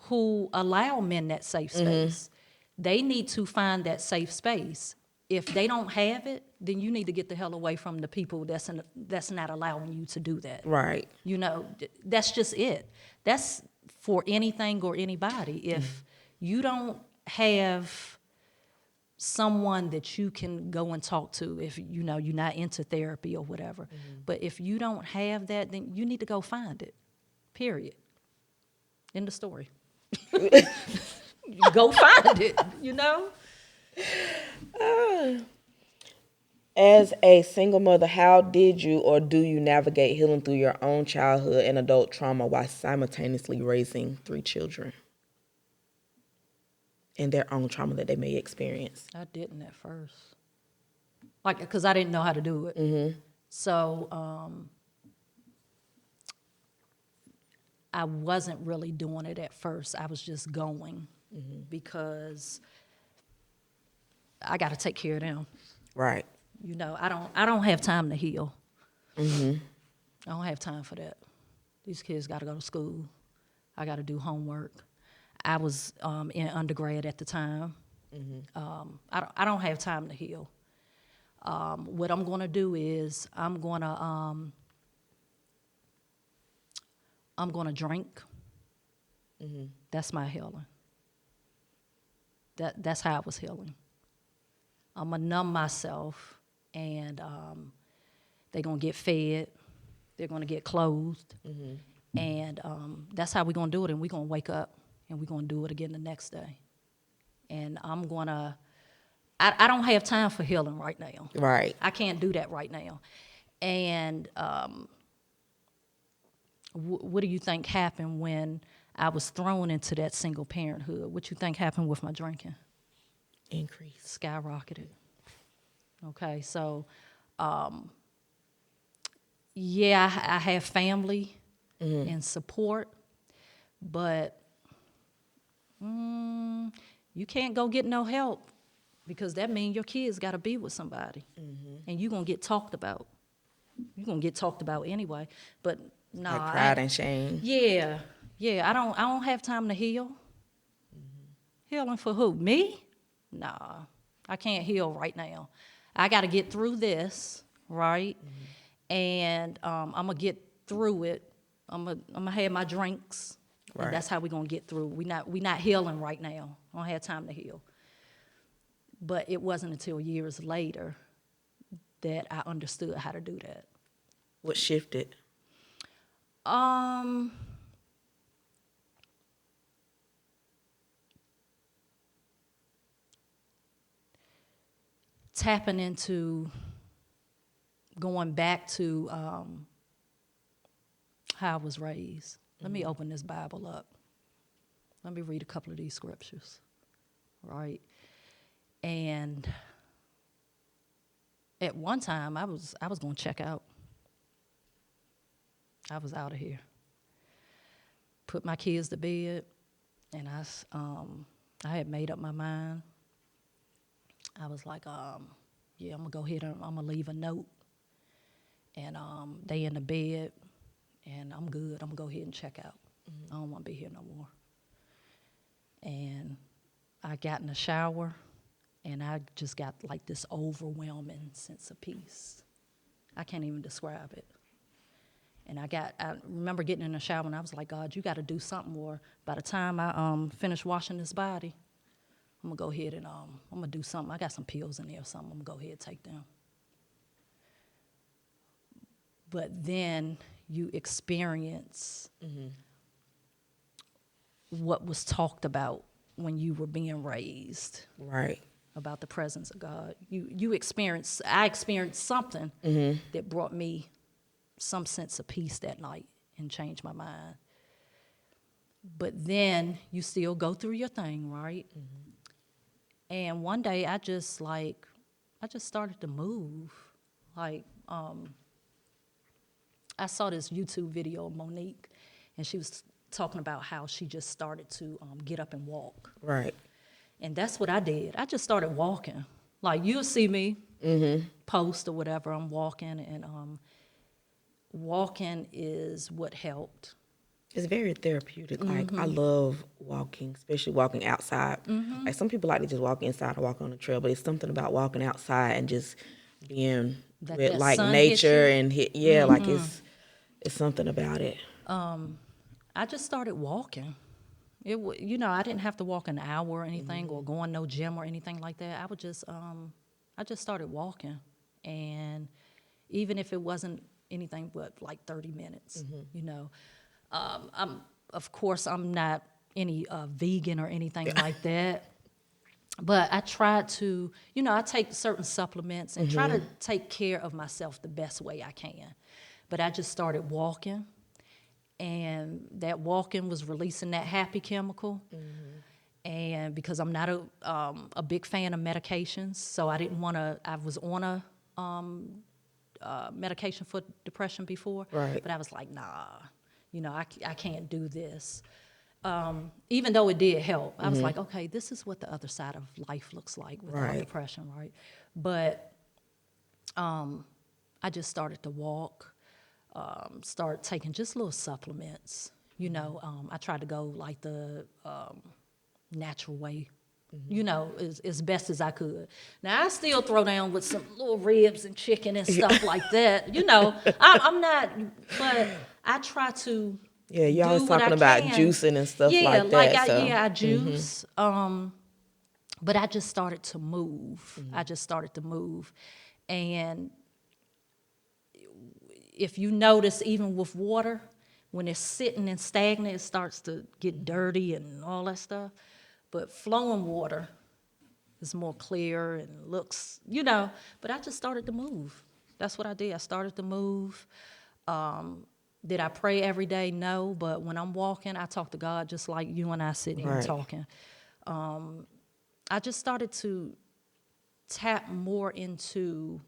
who allow men that safe space. They need to find that safe space. If they don't have it, then you need to get the hell away from the people that's not allowing you to do that. right. You know, that's just it. That's for anything or anybody. If you don't have someone that you can go and talk to, if you know you're not into therapy or whatever, but if you don't have that, then you need to go find it. Period. End of story. Go find it. You know. As a single mother, how did you or do you navigate healing through your own childhood and adult trauma while simultaneously raising 3 children and their own trauma that they may experience? I didn't at first, like, because I didn't know how to do it. So I wasn't really doing it at first. I was just going because I got to take care of them. Right. You know, I don't have time to heal. I don't have time for that. These kids got to go to school. I got to do homework. I was in undergrad at the time. I don't have time to heal. What I'm going to do is I'm going to drink. That's my healing. That's how I was healing. I'm going to numb myself, and they're going to get fed. They're going to get clothed. And that's how we're going to do it. And we're going to wake up, and we're going to do it again the next day. And I'm going to, I don't have time for healing right now. Right. I can't do that right now. And what do you think happened when I was thrown into that single parenthood? What you think happened with my drinking? Increase. Skyrocketed. Okay, so yeah, I have family and support, but You can't go get no help because that means your kids got to be with somebody. And you're going to get talked about. You're going to get talked about anyway. But nah. Like pride and shame. Yeah. I don't have time to heal. Healing for who? Me? Nah. I can't heal right now. I got to get through this, right? And I'm going to get through it. I'm gonna have my drinks. Right. And that's how we're going to get through. We not healing right now. I don't have time to heal. But it wasn't until years later that I understood how to do that. What shifted? Tapping into going back to how I was raised. Let me open this Bible up. Let me read a couple of these scriptures, right? And at one time, I was going to check out. I was out of here. Put my kids to bed, and I had made up my mind. I was like, yeah, I'm going to go ahead and I'm going to leave a note. And they in the bed, and I'm good. I'm going to go ahead and check out. I don't want to be here no more. And I got in the shower, and I just got like this overwhelming sense of peace. I can't even describe it. And I remember getting in the shower, and I was like, God, you got to do something more. By the time I finish washing this body, I'm going to go ahead and I'm going to do something. I got some pills in there or something. I'm going to go ahead and take them. But then you experience what was talked about when you were being raised. Right. About the presence of God. I experienced something that brought me some sense of peace that night and changed my mind. But then you still go through your thing, right? And one day I just started to move. Like, I saw this YouTube video of Monique, and she was talking about how she just started to get up and walk. Right. And that's what I did. I just started walking. Like, you'll see me post or whatever, I'm walking, and walking is what helped. It's very therapeutic. Like, I love walking, especially walking outside. Like, some people like to just walk inside or walk on the trail, but it's something about walking outside and just being with, like, nature and like, it's something about it. I just started walking. I didn't have to walk an hour or anything or go on no gym or anything like that. I just started walking. And even if it wasn't anything but like 30 minutes, of course, I'm not any vegan or anything like that. But I tried to, I take certain supplements and try to take care of myself the best way I can. But I just started walking. And that walking was releasing that happy chemical. And because I'm not a big fan of medications, so I didn't want to, I was on a medication for depression before. Right. But I was like, nah, I can't do this. Even though it did help, I was like, okay, this is what the other side of life looks like without depression, right? But I just started to walk. Start taking just little supplements. I tried to go like the natural way, as best as I could. Now, I still throw down with some little ribs and chicken and stuff like that. I'm not, but I try to you always talking about juicing and stuff like that. I juice. But I just started to move. And if you notice, even with water, when it's sitting and stagnant, it starts to get dirty and all that stuff. But flowing water is more clear and looks, But I just started to move. That's what I did. I started to move. Did I pray every day? No. But when I'm walking, I talk to God just like you and I sitting here talking. I just started to tap more into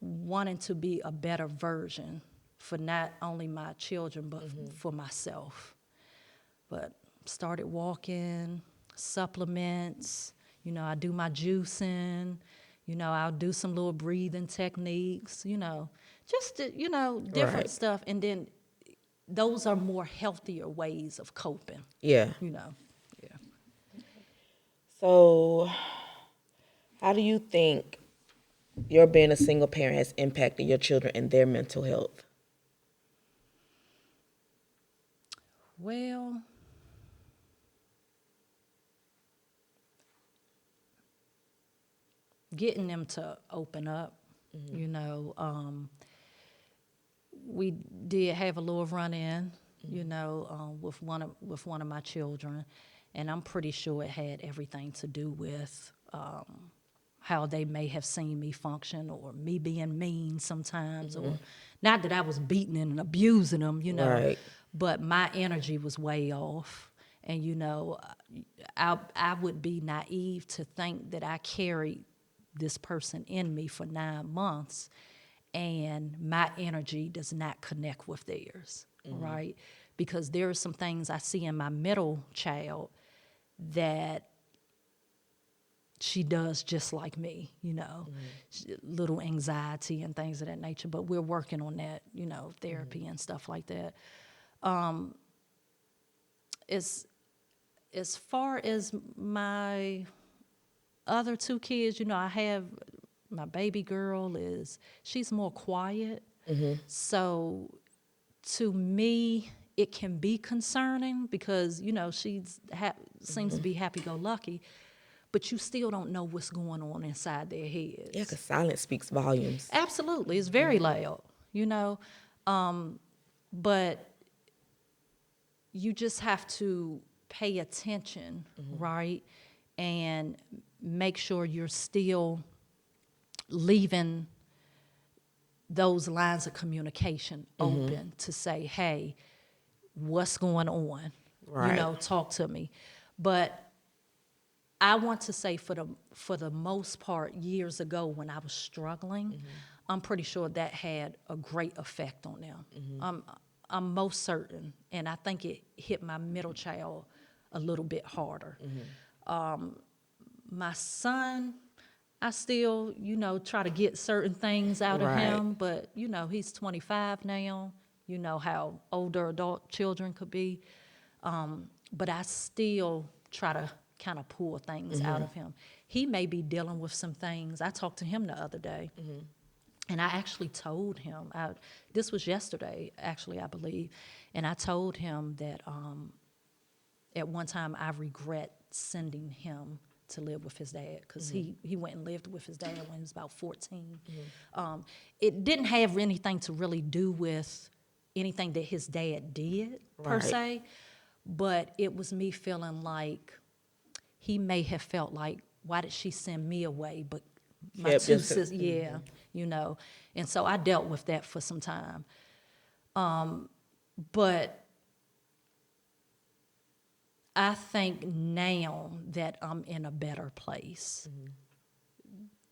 wanting to be a better version for not only my children, but for myself. But started walking, supplements. You know, I do my juicing. You know, I'll do some little breathing techniques. You know, just different Right. stuff, and then those are more healthier ways of coping. Yeah. You know, yeah. So, how do you think your being a single parent has impacted your children and their mental health? Well, getting them to open up. You know, we did have a little run-in, with one of my children, and I'm pretty sure it had everything to do with how they may have seen me function, or me being mean sometimes, or not that I was beating and abusing them, Right. but my energy was way off. And I would be naive to think that I carried this person in me for 9 months, and my energy does not connect with theirs, right? Because there are some things I see in my middle child that she does just like me, little anxiety and things of that nature. But we're working on that, therapy and stuff like that. As far as my other two kids, I have my baby girl she's more quiet. So to me, it can be concerning because, seems to be happy-go-lucky, but you still don't know what's going on inside their heads. Yeah, because silence speaks volumes. Absolutely. It's very loud, but you just have to pay attention, right? And make sure you're still leaving those lines of communication open to say, hey, what's going on? Right. Talk to me. But I want to say for the most part, years ago when I was struggling, I'm pretty sure that had a great effect on them. I'm most certain, and I think it hit my middle child a little bit harder. My son, I still, try to get certain things out of Right. him, but, he's 25 now. You know how older adult children could be. But I still try to kind of pull things out of him. He may be dealing with some things. I talked to him the other day, and I actually told him, this was yesterday, actually, I believe, and I told him that at one time I regret sending him to live with his dad because he went and lived with his dad when he was about 14. It didn't have anything to really do with anything that his dad did per Right. se, but it was me feeling like he may have felt like, why did she send me away? But my Yep, two just sisters, and so I dealt with that for some time. But I think now that I'm in a better place,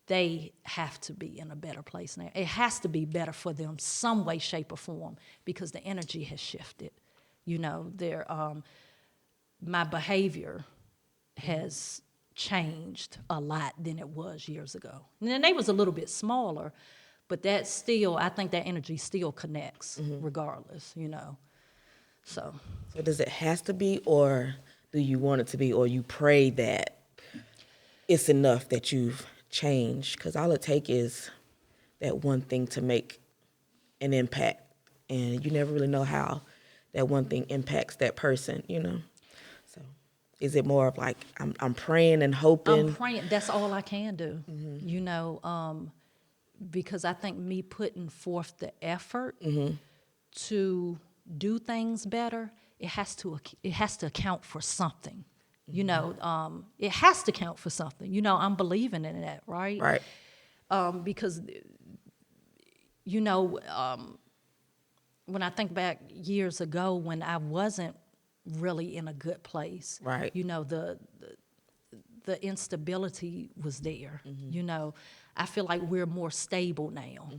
they have to be in a better place now. It has to be better for them some way, shape, or form because the energy has shifted. My behavior has changed a lot than it was years ago. And then they was a little bit smaller, but that still, I think that energy still connects regardless, So So does it has to be, or do you want it to be, or you pray that it's enough that you've changed? Because all it take is that one thing to make an impact, and you never really know how that one thing impacts that person. So is it more of like I'm praying and hoping? I'm praying. That's all I can do, because I think me putting forth the effort to do things better, it has to account for something. It has to count for something. I'm believing in that, right? Right. Because when I think back years ago when I wasn't really in a good place, Right. The instability was there. I feel like we're more stable now.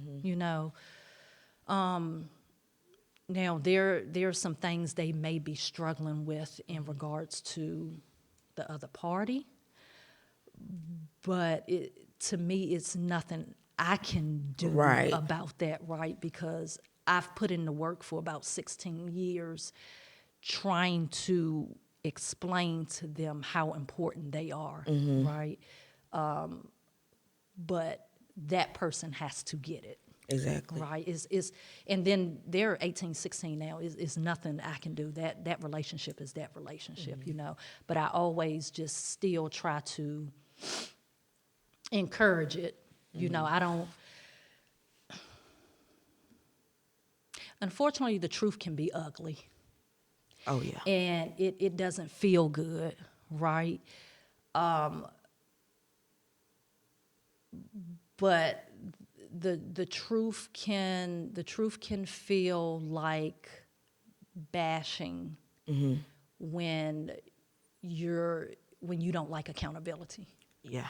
Now there are some things they may be struggling with in regards to the other party. But to me, it's nothing I can do Right. about that, right? Because I've put in the work for about 16 years trying to explain to them how important they are, right? But that person has to get it. Exactly. Right. And then they're 18, 16 now. Is nothing I can do. That relationship is that relationship, But I always just still try to encourage it. I don't. Unfortunately, the truth can be ugly, Oh yeah. and it doesn't feel good, right? But the truth can feel like bashing when you don't like accountability. Yeah.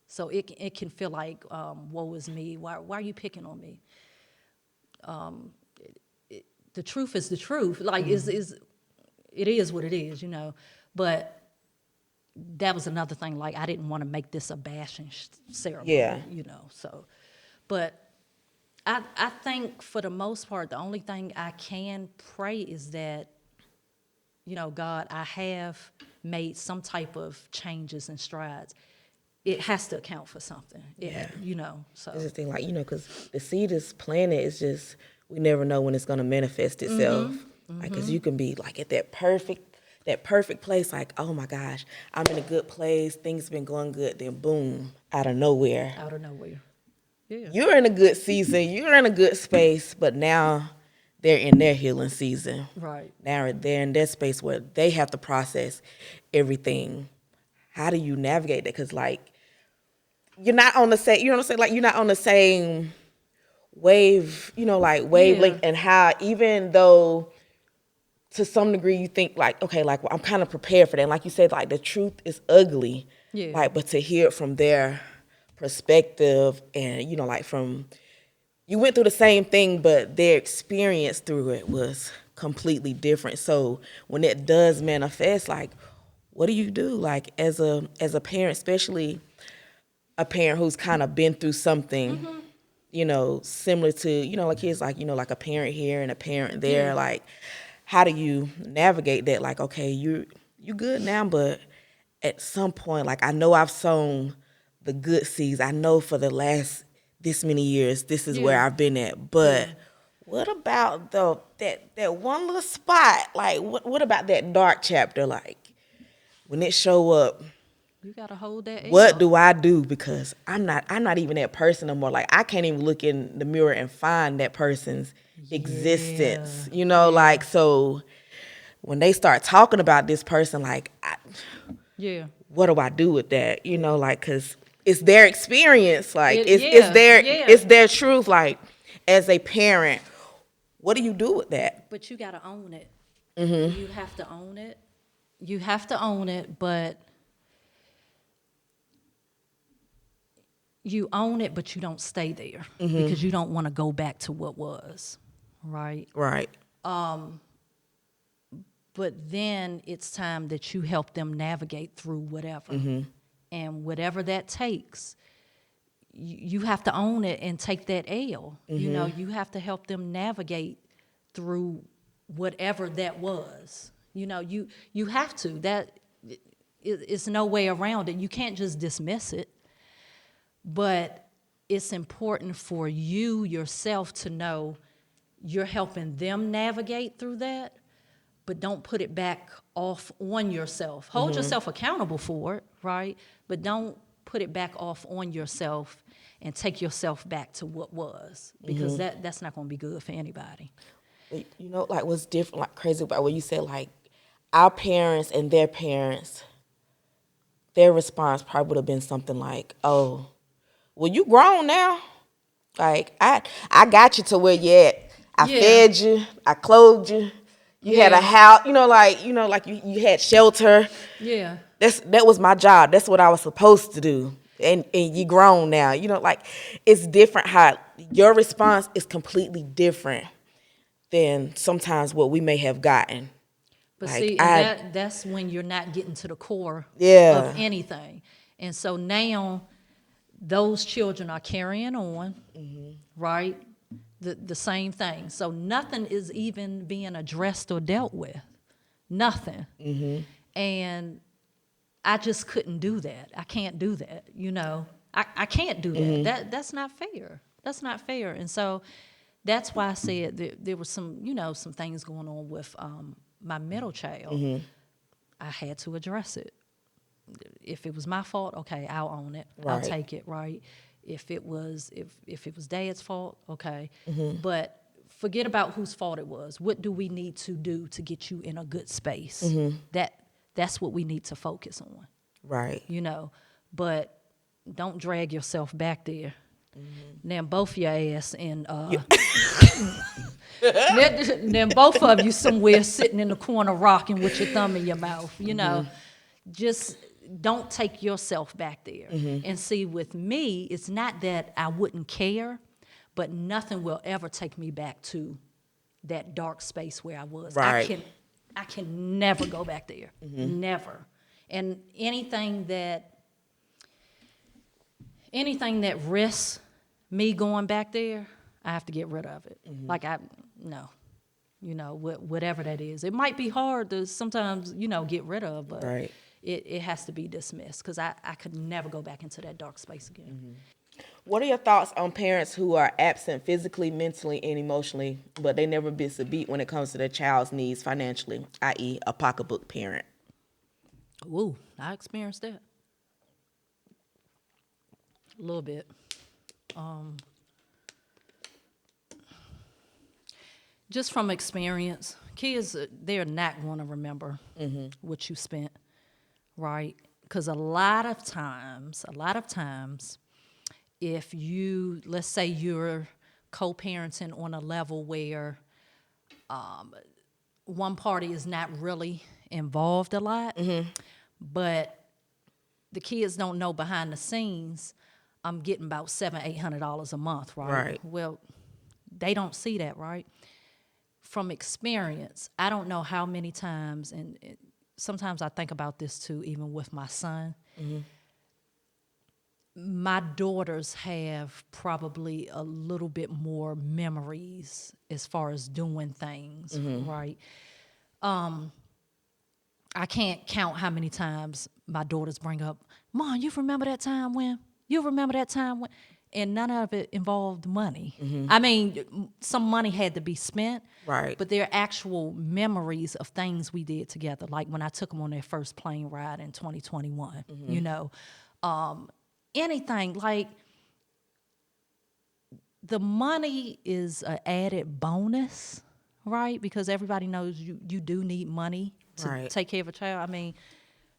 So it can feel like woe is me. Why are you picking on me? The truth is the truth. Like it is what it is, But that was another thing. Like I didn't want to make this a bashing ceremony, Yeah. So, but I think for the most part, the only thing I can pray is that, God, I have made some type of changes and strides. It has to account for something. Yeah. So. It's the thing, like, because the seed is planted. It's just we never know when it's gonna manifest itself. Like, cause you can be like at that perfect place. Like, oh my gosh, I'm in a good place. Things been going good. Then boom, out of nowhere, Out of nowhere. Yeah. you're in a good season. You're in a good space. But now they're in their healing season. Right. Now they're in that space where they have to process everything. How do you navigate that? Because like you're not on the same. You know what I'm saying? Like you're not on the same wave. Like wavelength. Yeah. And how even though to some degree you think like, okay, like, well, I'm kind of prepared for that. And like you said, like the truth is ugly. Yeah. Like, but to hear it from their perspective and, like from, you went through the same thing, but their experience through it was completely different. So when it does manifest, like, what do you do? Like as a parent, especially a parent who's kind of been through something, similar to, like kids, like, like a parent here and a parent there, Yeah. like, how do you navigate that? Like, okay, you good now, but at some point, like I know I've sown the good seeds. I know for the last this many years, this is where Yeah. I've been at. But what about that one little spot? Like, what about that dark chapter? Like, when it show up, You gotta hold that. what L. do I do? Because I'm not even that person no more. Like I can't even look in the mirror and find that person's existence. Like so when they start talking about this person, like Yeah. what do I do with that? Like because it's their experience. Like it's Yeah. it's their truth. Like as a parent, what do you do with that? But you gotta own it. You have to own it. You have to own it, but you own it, but you don't stay there because you don't want to go back to what was, right? Right. But then it's time that you help them navigate through whatever. And whatever that takes, you have to own it and take that L. You have to help them navigate through whatever that was. You have to. That it's no way around it. You can't just dismiss it. But it's important for you yourself to know you're helping them navigate through that, but don't put it back off on yourself. Hold yourself accountable for it, right? But don't put it back off on yourself and take yourself back to what was, because that's not going to be good for anybody. Like what's different, like crazy about what you said, like our parents and their parents, their response probably would have been something like, oh, well, you grown now. Like, I got you to where you at. I fed you. I clothed you. You had a house. Like you had shelter. Yeah. That was my job. That's what I was supposed to do. And you grown now. Like it's different how your response is completely different than sometimes what we may have gotten. But Like, see, and that's when you're not getting to the core Yeah. of anything. And so now those children are carrying on, right? The same thing. So nothing is even being addressed or dealt with. Nothing. And I just couldn't do that. I can't do that, you know. I can't do that. That's not fair. That's not fair. And so that's why I said there was some, you know, some things going on with my middle child. I had to address it. If it was my fault, okay, I'll own it. I'll Right. take it, right? If it was dad's fault, okay. But forget about whose fault it was. What do we need to do to get you in a good space? That's what we need to focus on, Right. you know. But don't drag yourself back there. Then both your ass in then both of you somewhere sitting in the corner rocking with your thumb in your mouth, you know. Just don't take yourself back there. And see, with me, it's not that I wouldn't care, but nothing will ever take me back to that dark space where I was. Right. I can never go back there. Never. And anything that risks me going back there, I have to get rid of it. Like no, you know, whatever that is. It might be hard to sometimes, you know, get rid of, but Right. it has to be dismissed because I could never go back into that dark space again. What are your thoughts on parents who are absent physically, mentally, and emotionally, but they never miss a beat when it comes to their child's needs financially, i.e., a pocketbook parent? Ooh, I experienced that a little bit. Just from experience, kids, they're not going to remember what you spent, right? Because a lot of times, if you, let's say you're co-parenting on a level where one party is not really involved a lot, but the kids don't know behind the scenes, I'm getting about $700-800 a month, right? Right. Well, they don't see that, right? From experience, I don't know how many times, and sometimes I think about this too, even with my son. My daughters have probably a little bit more memories as far as doing things, right? I can't count how many times my daughters bring up, Mom, you remember that time when? You remember that time when? And none of it involved money. I mean, some money had to be spent, Right. but they're actual memories of things we did together, like when I took them on their first plane ride in 2021, you know. Anything, like the money is an added bonus, right? Because everybody knows you do need money to Right. take care of a child. I mean,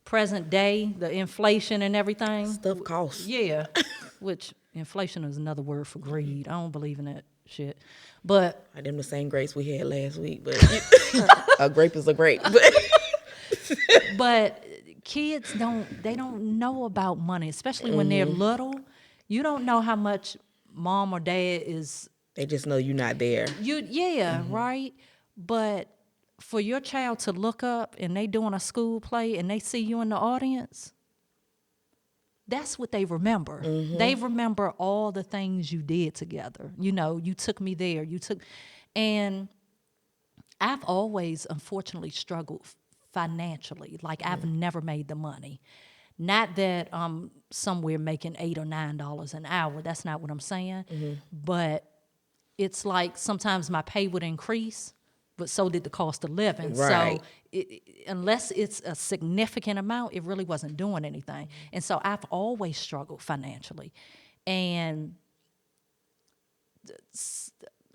present day, the inflation and everything. Stuff costs. Yeah, which inflation is another word for greed. I don't believe in that shit. But I did the same grapes we had last week, but a grape is a grape. but kids don't know about money, especially when they're little. You don't know how much mom or dad is They just know you're not there. right? But for your child to look up and they doing a school play and they see you in the audience, that's what they remember. They remember all the things you did together. You know, you took me there. And I've always, unfortunately, struggled financially. Like, I've never made the money. Not that I'm somewhere making $8 or $9 an hour. That's not what I'm saying. But it's like sometimes my pay would increase, but so did the cost of living. Right. So unless it's a significant amount, it really wasn't doing anything. And so I've always struggled financially. And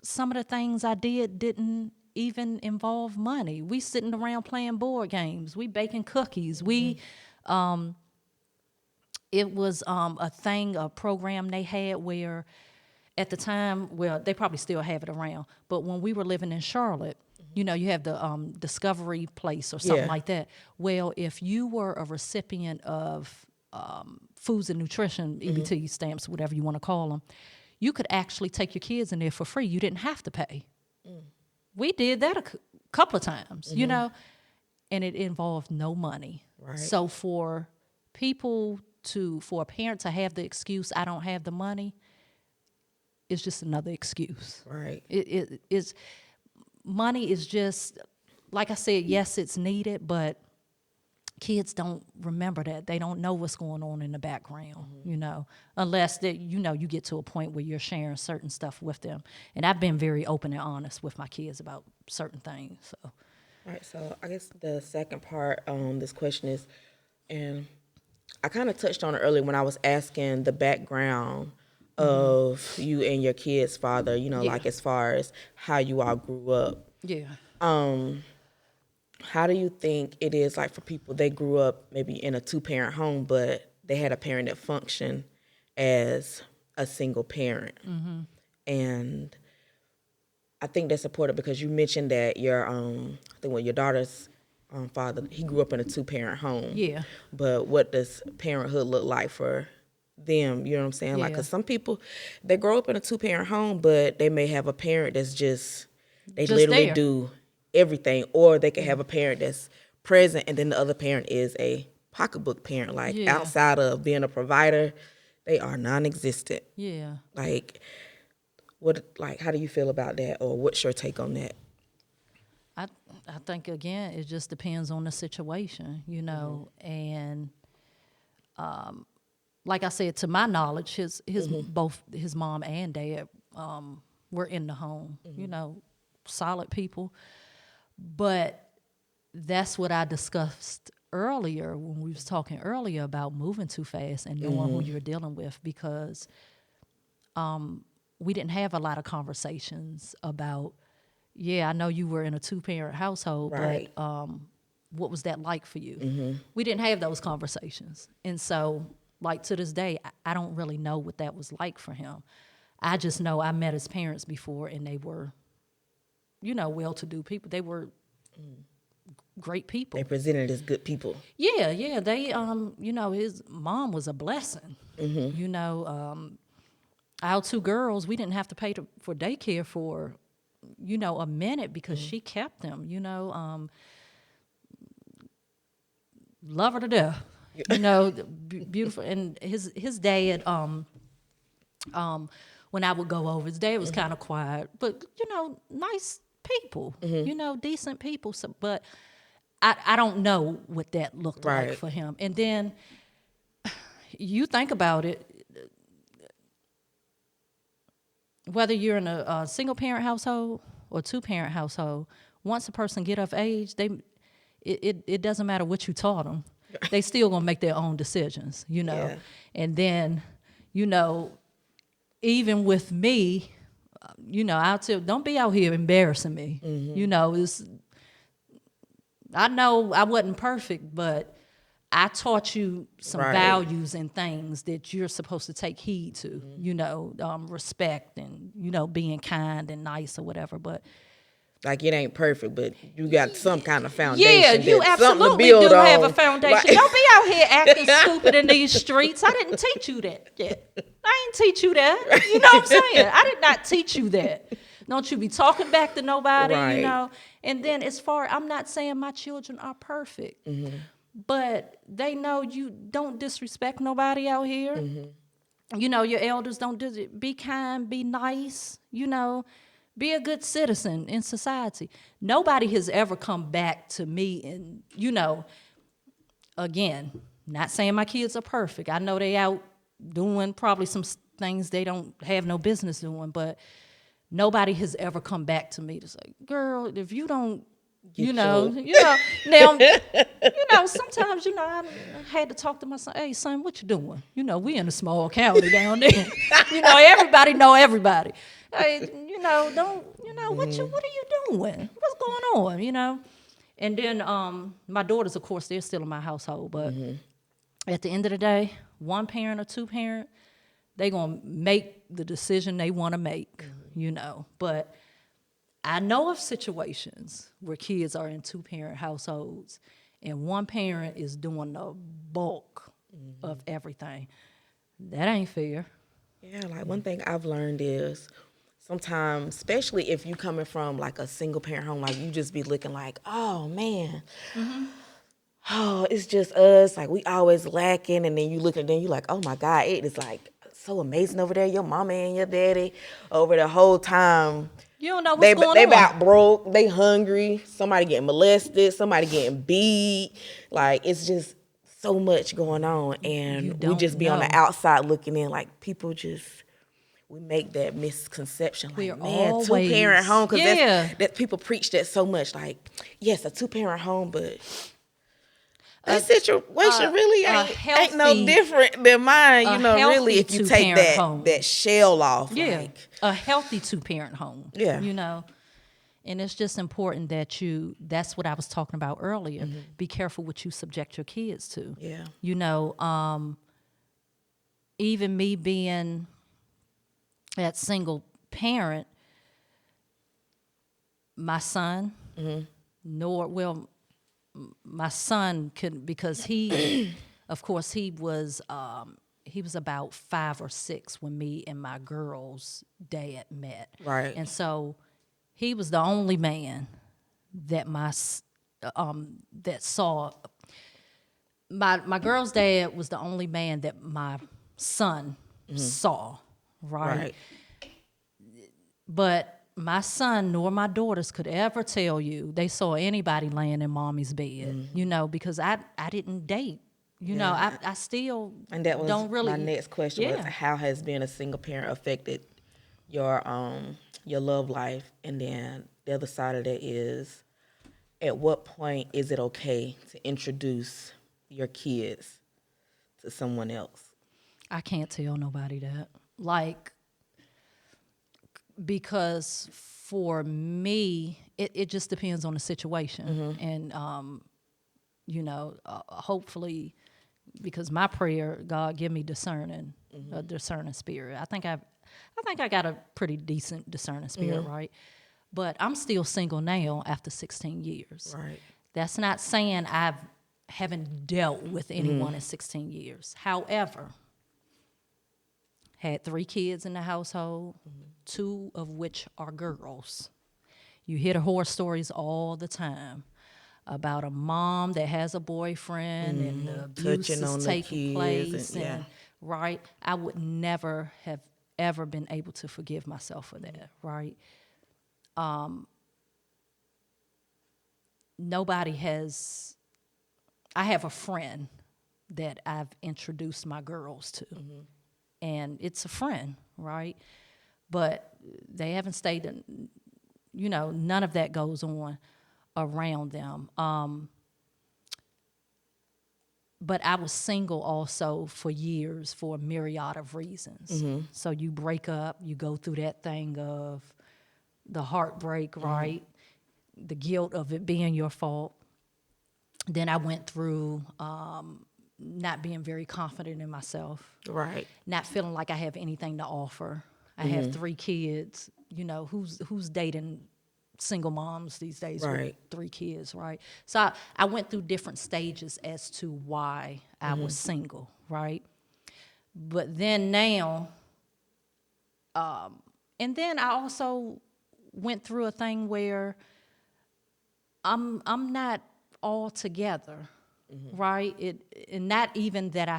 some of the things I did didn't even involve money. We sitting around playing board games. We baking cookies. We, it was a program they had where at the time, well, they probably still have it around, but when we were living in Charlotte, you know, you have the Discovery Place or something like that. Well, if you were a recipient of foods and nutrition, EBT stamps, whatever you want to call them, you could actually take your kids in there for free. You didn't have to pay. We did that a couple of times, you know. and it involved no money. Right. So for a parent to have the excuse, I don't have the money, is just another excuse. Right. It is, money is just, like I said, yes, it's needed, but kids don't remember that. They don't know what's going on in the background, unless that, you get to a point where you're sharing certain stuff with them. And I've been very open and honest with my kids about certain things. So. Right. So I guess the second part this question is, and I kind of touched on it earlier when I was asking the background of you and your kid's father, like as far as how you all grew up. Yeah. How do you think it is like for people they grew up maybe in a 2-parent home, but they had a parent that functioned as a single parent? Mm-hmm. And I think that's important because you mentioned that your your daughter's father, he grew up in a 2-parent home. Yeah. But what does parenthood look like for them? You know what I'm saying? Yeah. Like, because some people, they grow up in a 2-parent home, but they may have a parent that's they Just literally there. do everything. Or they can have a parent that's present and then the other parent is a pocketbook parent. Like, outside of being a provider, they are non-existent. Yeah. Like, how do you feel about that? Or what's your take on that? I think, again, it just depends on the situation, and like I said, to my knowledge, both his mom and dad were in the home, solid people. But that's what I discussed earlier when we was talking earlier about moving too fast and knowing who you're dealing with, because we didn't have a lot of conversations about, I know you were in a 2-parent household, Right. but what was that like for you? We didn't have those conversations. And so, like, to this day, I don't really know what that was like for him. I just know I met his parents before, and they were, well-to-do people. They were great people. They presented as good people. Yeah. They, his mom was a blessing. Our 2 girls, we didn't have to pay for daycare for, a minute because she kept them, love her to death, beautiful. And his dad, when I would go over, his dad was kind of quiet, but, nice people, decent people. So, but I don't know what that looked like for him. And then you think about it, whether you're in a single-parent household or 2-parent household, once a person get of age, it doesn't matter what you taught them. They still gonna make their own decisions, Yeah. And then, even with me, I'll tell, don't be out here embarrassing me. I know I wasn't perfect, but I taught you some values and things that you're supposed to take heed to, respect and, being kind and nice or whatever. But like, it ain't perfect, but you got some kind of foundation. yeah, you absolutely do have a foundation. Right. Don't be out here acting stupid in these streets. I didn't teach you that yet. I didn't teach you that. You know what I'm saying? I did not teach you that. Don't you be talking back to nobody, And then I'm not saying my children are perfect. But they know you don't disrespect nobody out here. Your elders don't do it. Be kind, be nice, be a good citizen in society. Nobody has ever come back to me and, again, not saying my kids are perfect. I know they out doing probably some things they don't have no business doing, but nobody has ever come back to me to say, girl, if you don't, now, sometimes, I had to talk to my son. Hey, son, what you doing? We in a small county down there. Everybody know everybody. Hey, what are you doing? What's going on? And then my daughters, of course, they're still in my household. But at the end of the day, 1 parent or 2 parent, they gonna make the decision they want to make. But I know of situations where kids are in 2-parent households and 1 parent is doing the bulk of everything. That ain't fair. Yeah, like one thing I've learned is sometimes, especially if you coming from like a single parent home, like you just be looking like, oh man, oh, it's just us. Like we always lacking, and then you look and then you like, oh my God, it is like so amazing over there. Your mama and your daddy over the whole time. You don't know what's They going they on. about broke. They hungry. Somebody getting molested. Somebody getting beat. Like it's just so much going on, You and we don't just be on the know. outside looking in. Like people just we make that misconception. We're Like man, two parent always, home because yeah. that people preach that so much. Like yes, a 2-parent home, but A- that situation really a ain't no healthy- different than mine. a You know, really, healthy if you take two-parent home. that shell off, Yeah, like a healthy 2-parent home. Yeah. You know, and it's just important that that's what I was talking about earlier. Be careful what you subject your kids to. yeah, You know, even me being that single parent, my son, my son could, because he, of course, he was about 5 or 6 when me and my girl's dad met. Right. And so he was the only man that that saw my girl's dad was the only man that my son saw, right, but my son nor my daughters could ever tell you they saw anybody laying in mommy's bed, you know, because I didn't date. You know, I still and that was don't really. my next question was Yeah. how has being a single parent affected your love life, and then the other side of that is at what point is it okay to introduce your kids to someone else? I can't tell nobody that. Like, because for me, it just depends on the situation. And, you know, hopefully, because my prayer, God, give me discerning, a discerning spirit. I think I got a pretty decent discerning spirit, right? But I'm still single now after 16 years. Right. That's not saying I haven't dealt with anyone in 16 years. However, had 3 kids in the household, 2 of which are girls. You hear the horror stories all the time about a mom that has a boyfriend and the abuse Touching on is the taking kids place. and- yeah. And right, I would never have ever been able to forgive myself for that, right? Nobody has. I have a friend that I've introduced my girls to, and it's a friend, right? But they haven't stayed in, you know, none of that goes on around them. But I was single also for years for a myriad of reasons. So you break up, you go through that thing of the heartbreak, right? The guilt of it being your fault. Then I went through not being very confident in myself, Right. not feeling like I have anything to offer. I have 3 kids. You know, who's dating single moms these days with Right. 3 kids, right? So I went through different stages as to why I was single, right? But then now, and then I also went through a thing where I'm not all together, right? And not even that I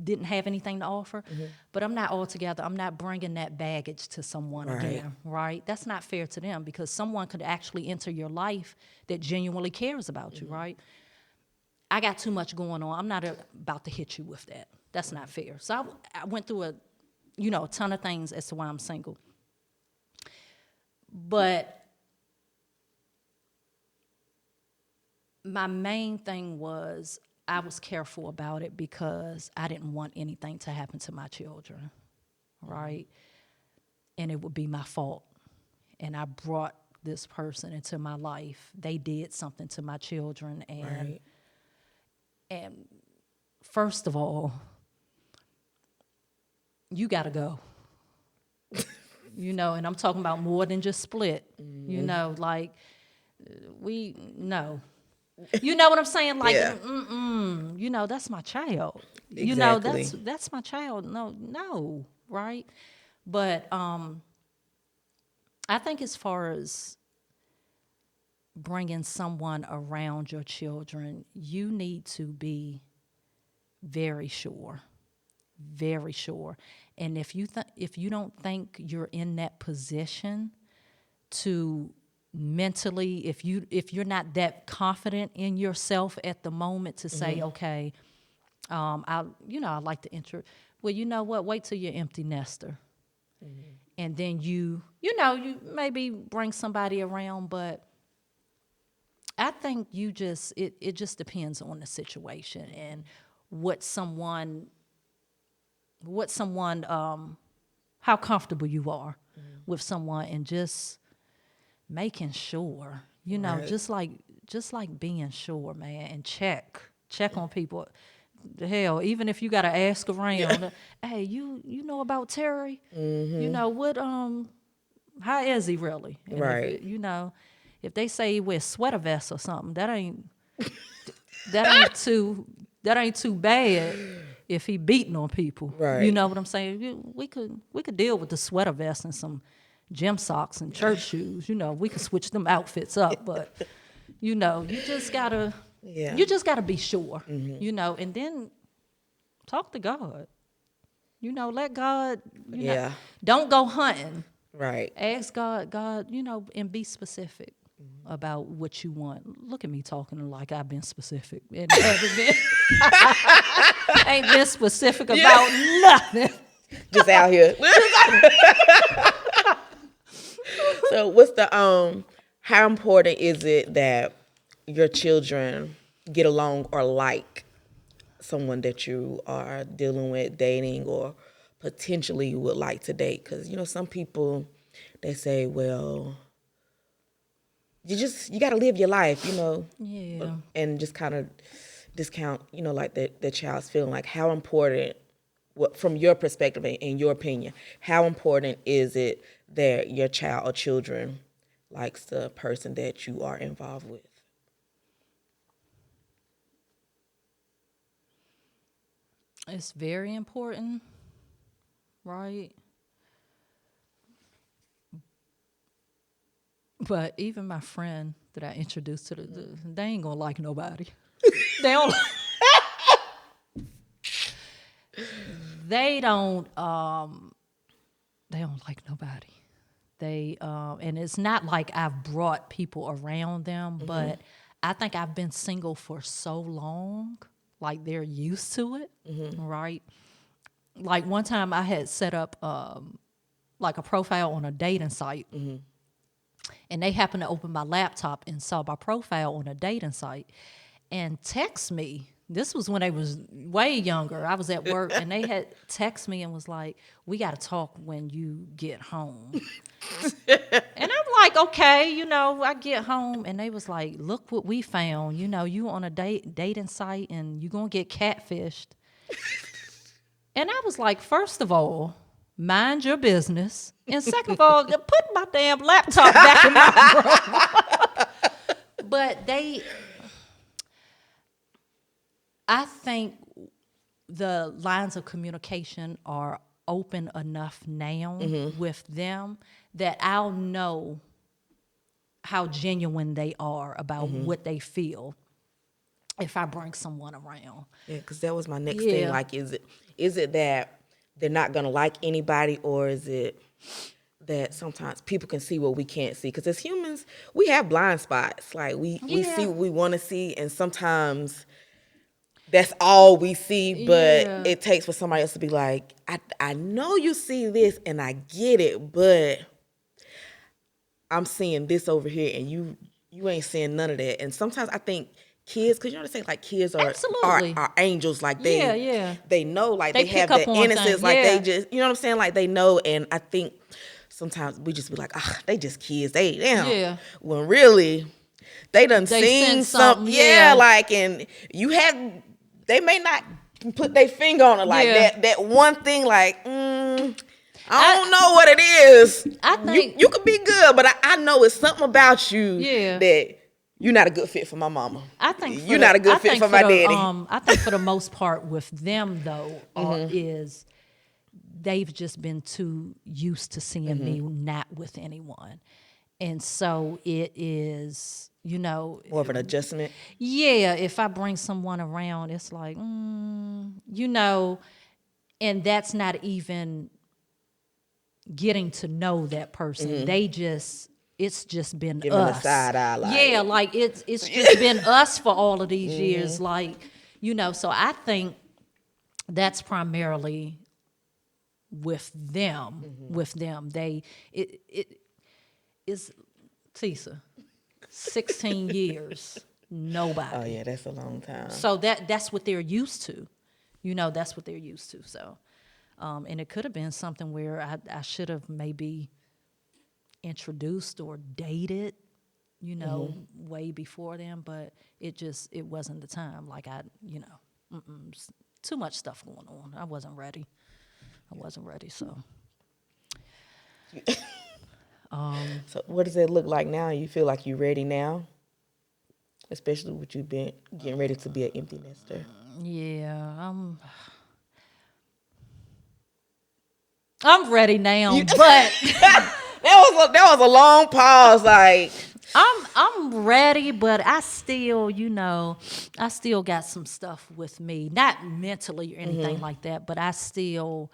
didn't have anything to offer, but I'm not all together. I'm not bringing that baggage to someone Right. again, right? That's not fair to them because someone could actually enter your life that genuinely cares about you, right? I got too much going on. I'm not about to hit you with that. That's not fair. So I went through a ton of things as to why I'm single. But my main thing was I was careful about it because I didn't want anything to happen to my children, right? And it would be my fault. And I brought this person into my life. They did something to my children. Right. And first of all, you got to go. And I'm talking about more than just split. Like no. You know what I'm saying? Like, Yeah. That's my child. Exactly. That's my child. No, right? But I think as far as bringing someone around your children, you need to be very sure, very sure. And if you don't think you're in that position to mentally, if you're not that confident in yourself at the moment to say, okay, I like to well, you know what? Wait till you're empty nester, and then you maybe bring somebody around, but I think it just depends on the situation and what someone how comfortable you are with someone, and just making sure, Right. just like being sure, man, and check on people. The hell, even if you got to ask around, hey, you know about Terry? You know what? How is he really? And Right. if they say he wears sweater vests or something, that ain't too bad. If he beating on people, you Right. know what I'm saying? We could deal with the sweater vest and some gym socks and church shoes. We could switch them outfits up, but you just gotta Yeah. be sure. And then talk to God. Let God. Yeah. Don't go hunting. Right. Ask God, and be specific about what you want. Look at me talking like I've been specific and ain't been specific about nothing. Just out here. So what's the how important is it that your children get along or like someone that you are dealing with, dating, or potentially you would like to date? Because some people, they say, well, you got to live your life, Yeah. and just kind of discount, like the child's feeling. Like, how important, what from your perspective and in your opinion, how important is it that your child or children likes the person that you are involved with? It's very important, right? But even my friend that I introduced to they ain't gonna like nobody. They don't. They don't. They don't like nobody. And it's not like I've brought people around them, but I think I've been single for so long, like they're used to it, right? Like one time I had set up like a profile on a dating site, and they happened to open my laptop and saw my profile on a dating site and text me. This was when they was way younger. I was at work and they had text me and was like, we got to talk when you get home. And I'm like, okay, I get home and they was like, look what we found. You on a dating site and you going to get catfished. And I was like, first of all, mind your business. And second of all, put my damn laptop back in my room. But I think the lines of communication are open enough now with them that I'll know how genuine they are about what they feel if I bring someone around. Yeah, because that was my next thing. Like, is it that they're not gonna like anybody, or is it that sometimes people can see what we can't see? Because as humans, we have blind spots. Like we see what we want to see, and sometimes that's all we see. But it takes for somebody else to be like, I know you see this, and I get it, but I'm seeing this over here, and you ain't seeing none of that. And sometimes I think kids, because they say like kids are angels, like they know, like they have that innocence, like they just, you know what I'm saying, like they know. And I think sometimes we just be like, they just kids, they damn, when really they done seen something, like, and they may not put their finger on it, like that one thing, like I don't know what it is. I think you could be good, but I know it's something about you that you're not a good fit for my mama. I think you're not a good fit for my daddy. I think for the most part with them though, is they've just been too used to seeing me not with anyone. And so it is, More of an adjustment. yeah, if I bring someone around, it's like, and that's not even getting to know that person. It's just been Giving the us. side eye, like. Yeah, like it's just been us for all of these years. Like, so I think that's primarily with them. With them. It is Tisa, 16 years, nobody. Oh yeah, that's a long time. So that's what they're used to. That's what they're used to. So and it could have been something where I should have maybe introduced or dated, way before them, but it wasn't the time. Like too much stuff going on. I wasn't ready. So So what does it look like now? You feel like you're ready now? Especially with you been getting ready to be an empty nester. yeah, I'm ready now, but That was a long pause. Like I'm ready, but I still, I still got some stuff with me. Not mentally or anything like that, but I still,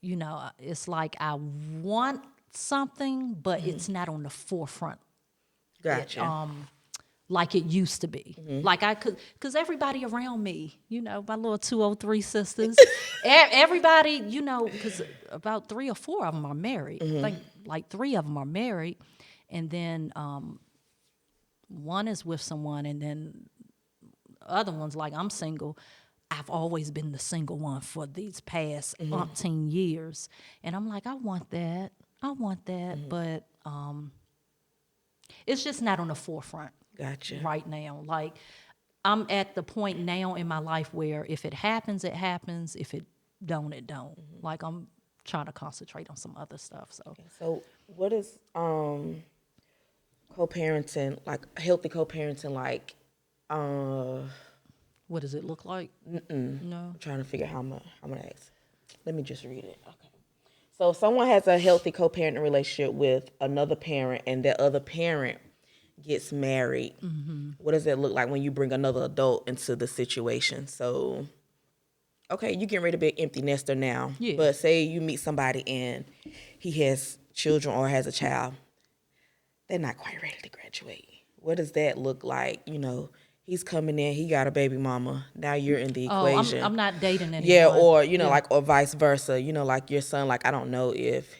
it's like I want something, but it's not on the forefront. gotcha. Like it used to be. Like because everybody around me, my little 203 sisters, everybody, because about 3 or 4 of them are married. I think like 3 of them are married. And then one is with someone, and then other ones, like I'm single. I've always been the single one for these past umpteen years. And I'm like, I want that. But it's just not on the forefront. Gotcha. Right now. Like I'm at the point now in my life where if it happens, it happens. If it don't, it don't. Like I'm trying to concentrate on some other stuff. So Okay, so what is co-parenting, like healthy co-parenting, like? what does it look like? No. I'm trying to figure out how I'm gonna ask. Let me just read it. Okay. So if someone has a healthy co-parenting relationship with another parent, and that other parent gets married, what does that look like when you bring another adult into the situation? So, okay, you getting ready to be an empty nester now, Yeah. but say you meet somebody and he has children or has a child, they're not quite ready to graduate. What does that look like? He's coming in, he got a baby mama. Now you're in the equation. I'm not dating anyone. Yeah, or like, or vice versa. Like your son. Like I don't know if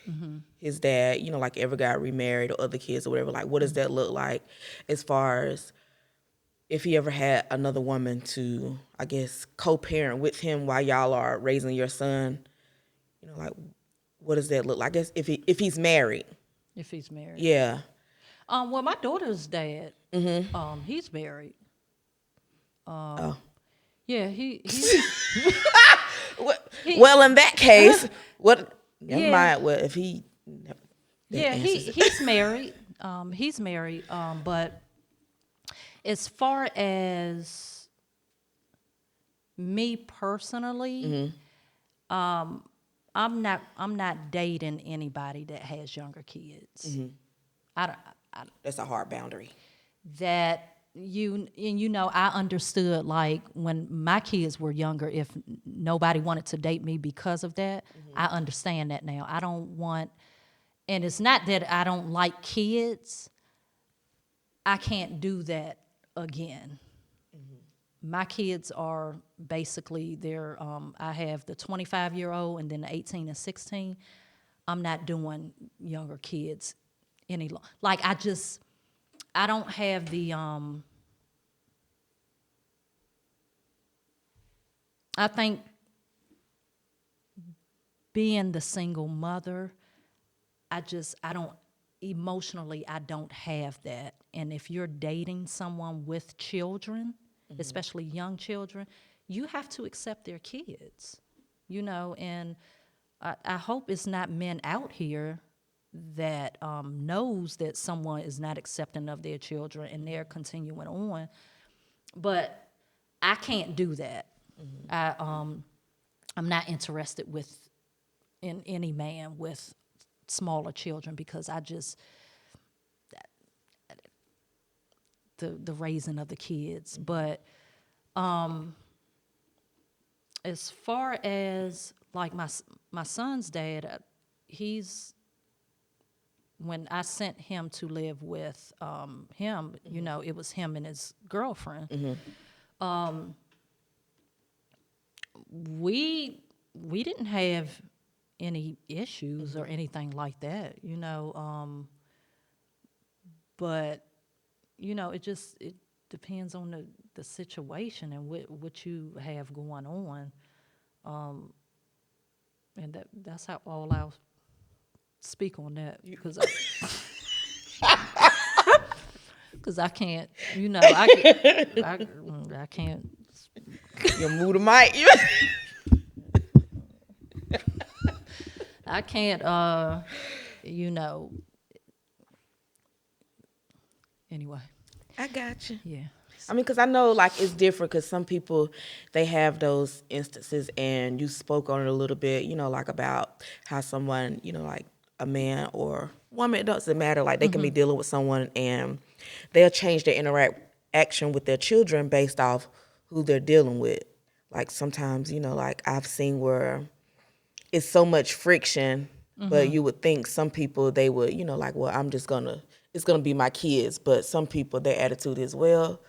his dad, like ever got remarried or other kids or whatever. Like, what does that look like, as far as if he ever had another woman to, I guess, co-parent with him while y'all are raising your son? Like, what does that look like? I guess if he's married. If he's married. Yeah. Well, my daughter's dad, he's married. Oh. Yeah, he Well, in that case, what? Never Yeah. mind. Well, if he. Yeah, he's married. He's married. But as far as me personally, I'm not dating anybody that has younger kids. I That's a hard boundary. that I understood, like when my kids were younger, if nobody wanted to date me because of that, I understand that now. I don't want, and it's not that I don't like kids. I can't do that again. My kids are basically I have the 25-year-old and then the 18 and 16. I'm not doing younger kids any longer. Like I don't have the I think being the single mother, I don't emotionally, I don't have that. And if you're dating someone with children, especially young children, you have to accept their kids, and I hope it's not men out here that knows that someone is not accepting of their children and they're continuing on. But I can't do that. I'm not interested in any man with smaller children because I just the raising of the kids. But as far as like my son's dad, he's when I sent him to live with him, you know, it was him and his girlfriend. We didn't have any issues or anything like that, you know. But you know, it depends on the situation and what you have going on. And that's how all I'll speak on that because I can't, you know, I can't. You move the mic. I can't, you know. Anyway. I got you. Yeah. I mean, because I know, like, it's different because some people, they have those instances, and you spoke on it a little bit, you know, like about how someone, you know, like a man or woman, it doesn't matter, like they can be dealing with someone and they'll change their interaction with their children based off who they're dealing with. Like sometimes, you know, like I've seen where it's so much friction, but you would think some people, they would, you know, like, well, it's gonna be my kids. But some people, their attitude is, well,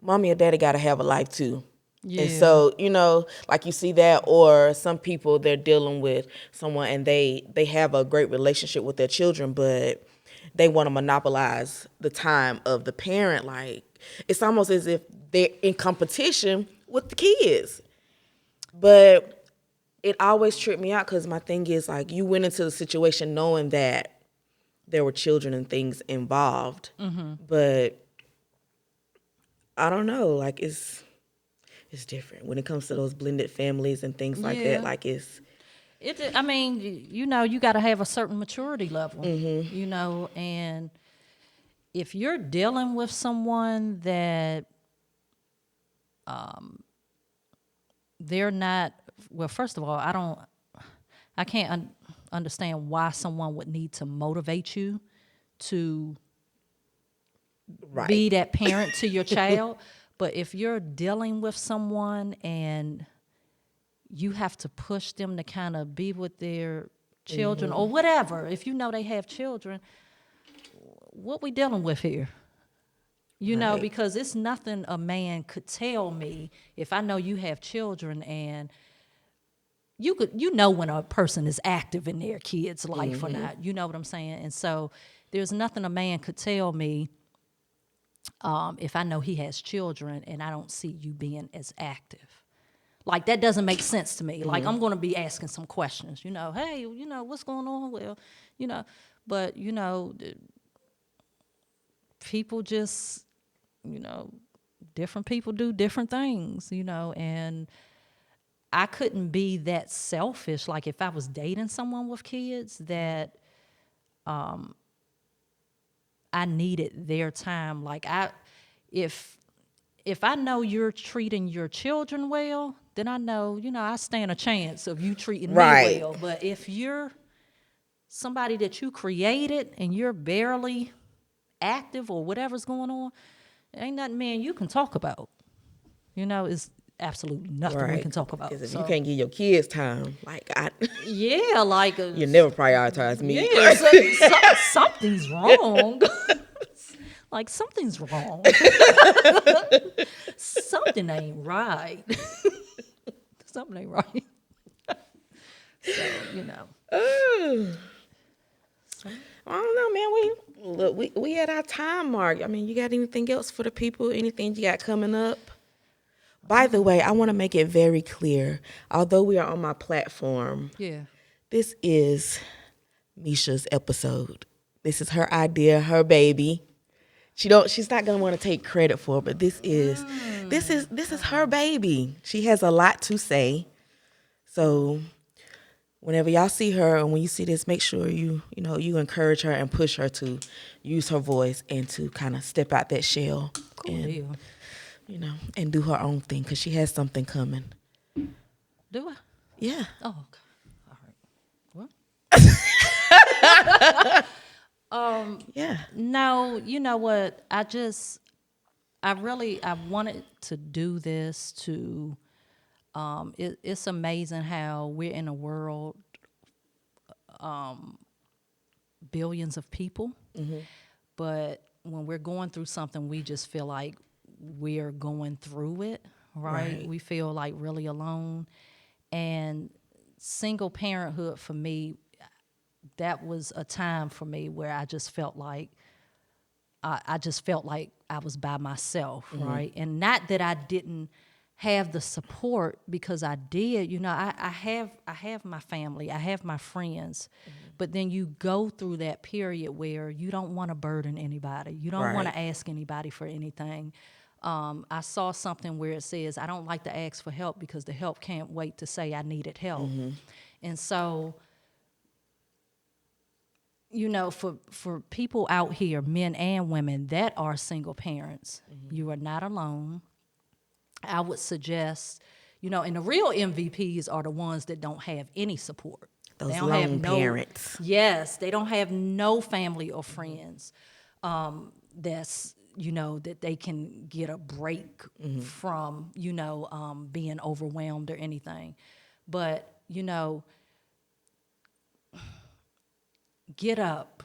mommy or daddy gotta have a life too. Yeah. And so, you know, like you see that, or some people, they're dealing with someone and they have a great relationship with their children, but they want to monopolize the time of the parent. Like, it's almost as if they're in competition with the kids. But it always tripped me out because my thing is, like, you went into the situation knowing that there were children and things involved. But I don't know, like, it's different when it comes to those blended families and things like Yeah. that. Like, I mean, you know, you got to have a certain maturity level, you know, and if you're dealing with someone that they're not, well, first of all, I can't understand why someone would need to motivate you to right. be that parent to your child. But if you're dealing with someone and you have to push them to kind of be with their children or whatever, if you know they have children, what we dealing with here? You know, because it's nothing a man could tell me if I know you have children and you know when a person is active in their kid's life or not. You know what I'm saying? And so there's nothing a man could tell me if I know he has children and I don't see you being as active. Like, that doesn't make sense to me. Like, I'm going to be asking some questions, you know, hey, you know, what's going on? Well, you know, but, you know, people just, you know, different people do different things, you know, and I couldn't be that selfish. Like, if I was dating someone with kids that I needed their time. Like, if I know you're treating your children well, then I know, you know, I stand a chance of you treating Right. me well. But if you're somebody that you created and you're barely active or whatever's going on, ain't nothing, man, you can talk about. You know, it's absolutely nothing we can talk about. Because if So, you can't give your kids time, like, yeah, like you never prioritize me. yeah, something's wrong. Like, something's wrong. Something ain't right. Something ain't right. So, you know. I don't know, man. We at our time mark. I mean, you got anything else for the people? Anything you got coming up? By the way, I want to make it very clear. Although we are on my platform, Yeah. this is Misha's episode. This is her idea, her baby. She's not gonna want to take credit for it, but this is her baby. She has a lot to say. So whenever y'all see her and when you see this, make sure you encourage her and push her to use her voice and to kind of step out that shell and and do her own thing because she has something coming. Do I? Yeah. Oh, okay. All right. Well, Yeah. no, you know what? I wanted to do this to. It's amazing how we're in a world, billions of people, but when we're going through something, we just feel like we're going through it, right? Right. We feel like really alone. And single parenthood for me, that was a time for me where I just felt like I was by myself, right? And not that I didn't have the support, because I did. You know, I have my family, I have my friends, but then you go through that period where you don't want to burden anybody, you don't want Right. to ask anybody for anything. I saw something where it says, I don't like to ask for help because the help can't wait to say I needed help. And so, you know, for people out here, men and women that are single parents, you are not alone. I would suggest, you know, and the real MVPs are the ones that don't have any support. They Those don't have lone no, parents. yes, they don't have no family or friends, that's, you know, that they can get a break from, you know, being overwhelmed or anything. But, you know, get up,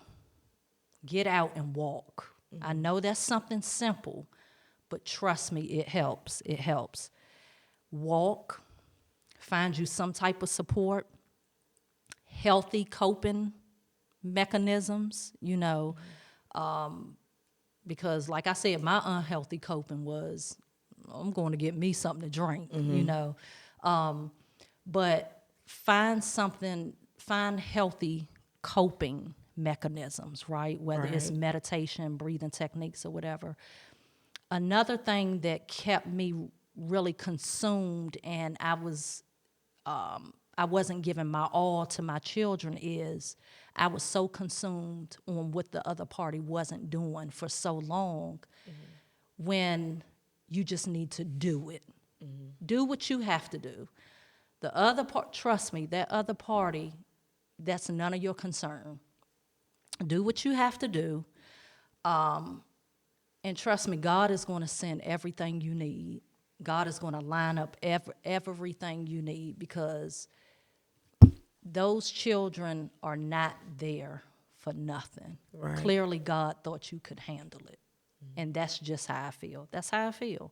get out and walk. I know that's something simple, but trust me, it helps. It helps. Walk, find you some type of support, healthy coping mechanisms, you know, because like I said, my unhealthy coping was, I'm going to get me something to drink, you know. But find healthy coping mechanisms, right? Whether it's Right. meditation, breathing techniques, or whatever. Another thing that kept me really consumed, and I wasn't giving my all to my children, is I was so consumed on what the other party wasn't doing for so long, when you just need to do it. Do what you have to do. The other part, trust me, that other party, that's none of your concern. Do what you have to do. And trust me, God is going to send everything you need. God is going to line up everything you need, because those children are not there for nothing. Right. Clearly, God thought you could handle it. And that's just how I feel. That's how I feel.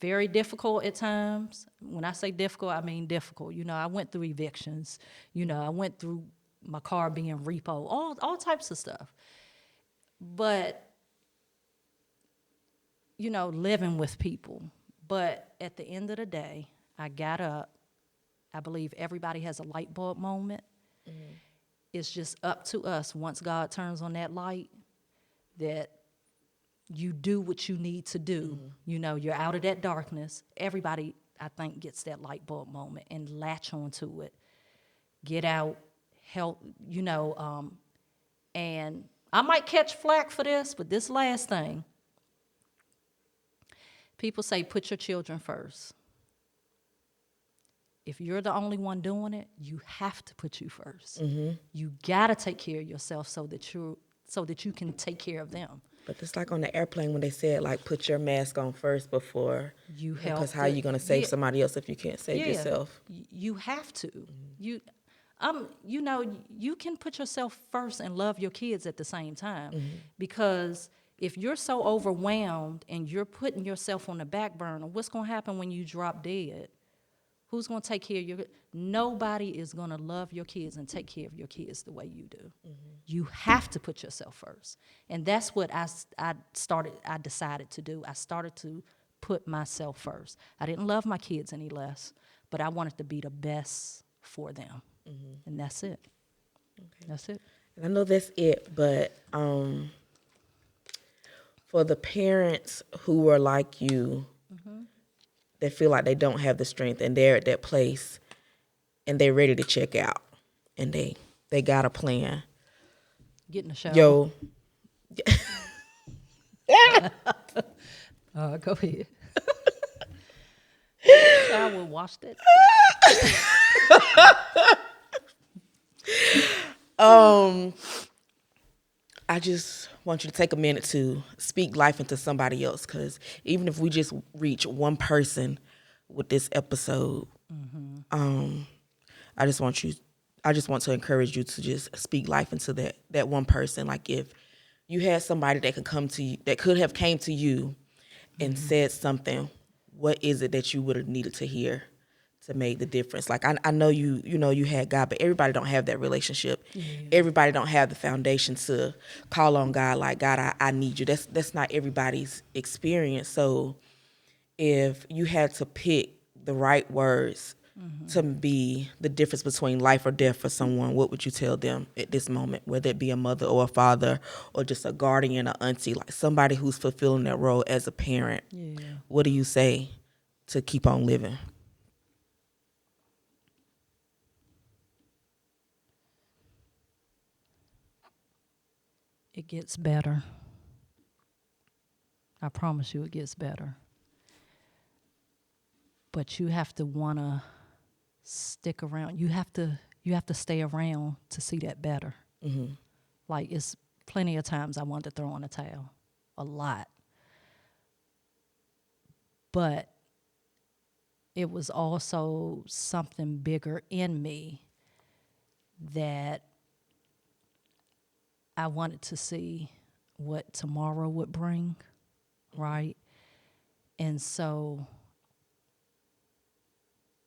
Very difficult at times. When I say difficult, I mean difficult. You know, I went through evictions. You know, I went through my car being repo, all types of stuff. But, you know, living with people. But at the end of the day, I got up. I believe everybody has a light bulb moment. It's just up to us, once God turns on that light, that you do what you need to do. You know, you're out of that darkness. Everybody, I think, gets that light bulb moment and latch onto it. Get out, help, you know, and I might catch flack for this, but this last thing, people say put your children first. If you're the only one doing it, you have to put you 1st. You gotta take care of yourself so that you can take care of them. But it's like on the airplane when they said, like, put your mask on first before. You Because help. how are you going to save Yeah, somebody else if you can't save yeah. yourself? You have to. You, you know, you can put yourself first and love your kids at the same time, because if you're so overwhelmed and you're putting yourself on the back burner, what's going to happen when you drop dead? Who's going to take care of your? Nobody is going to love your kids and take care of your kids the way you do. You have to put yourself first, and that's what I decided to do. I started to put myself first. I didn't love my kids any less, but I wanted to be the best for them, and that's it. Okay. That's it. And I know that's it, but for the parents who are like you, that feel like they don't have the strength and they're at that place and they're ready to check out and they got a plan. Get in the shower. Yo, Go ahead. shower, wash that. I just want you to take a minute to speak life into somebody else, because even if we just reach one person with this episode, I just want you, I just want to encourage you to just speak life into that one person. Like if you had somebody that could come to you, that could have came to you and said something, what is it that you would have needed to hear to make the difference? Like I know you know you had God, but everybody don't have that relationship. Everybody don't have the foundation to call on God like, God, I need you. That's not everybody's experience. So if you had to pick the right words to be the difference between life or death for someone, what would you tell them at this moment, whether it be a mother or a father or just a guardian, or auntie, like somebody who's fulfilling that role as a parent? Yeah. What do you say to keep on living? It gets better. I promise you it gets better. But you have to want to stick around. You have to stay around to see that better. Like it's plenty of times I wanted to throw in a towel. A lot. But it was also something bigger in me that I wanted to see what tomorrow would bring, right? And so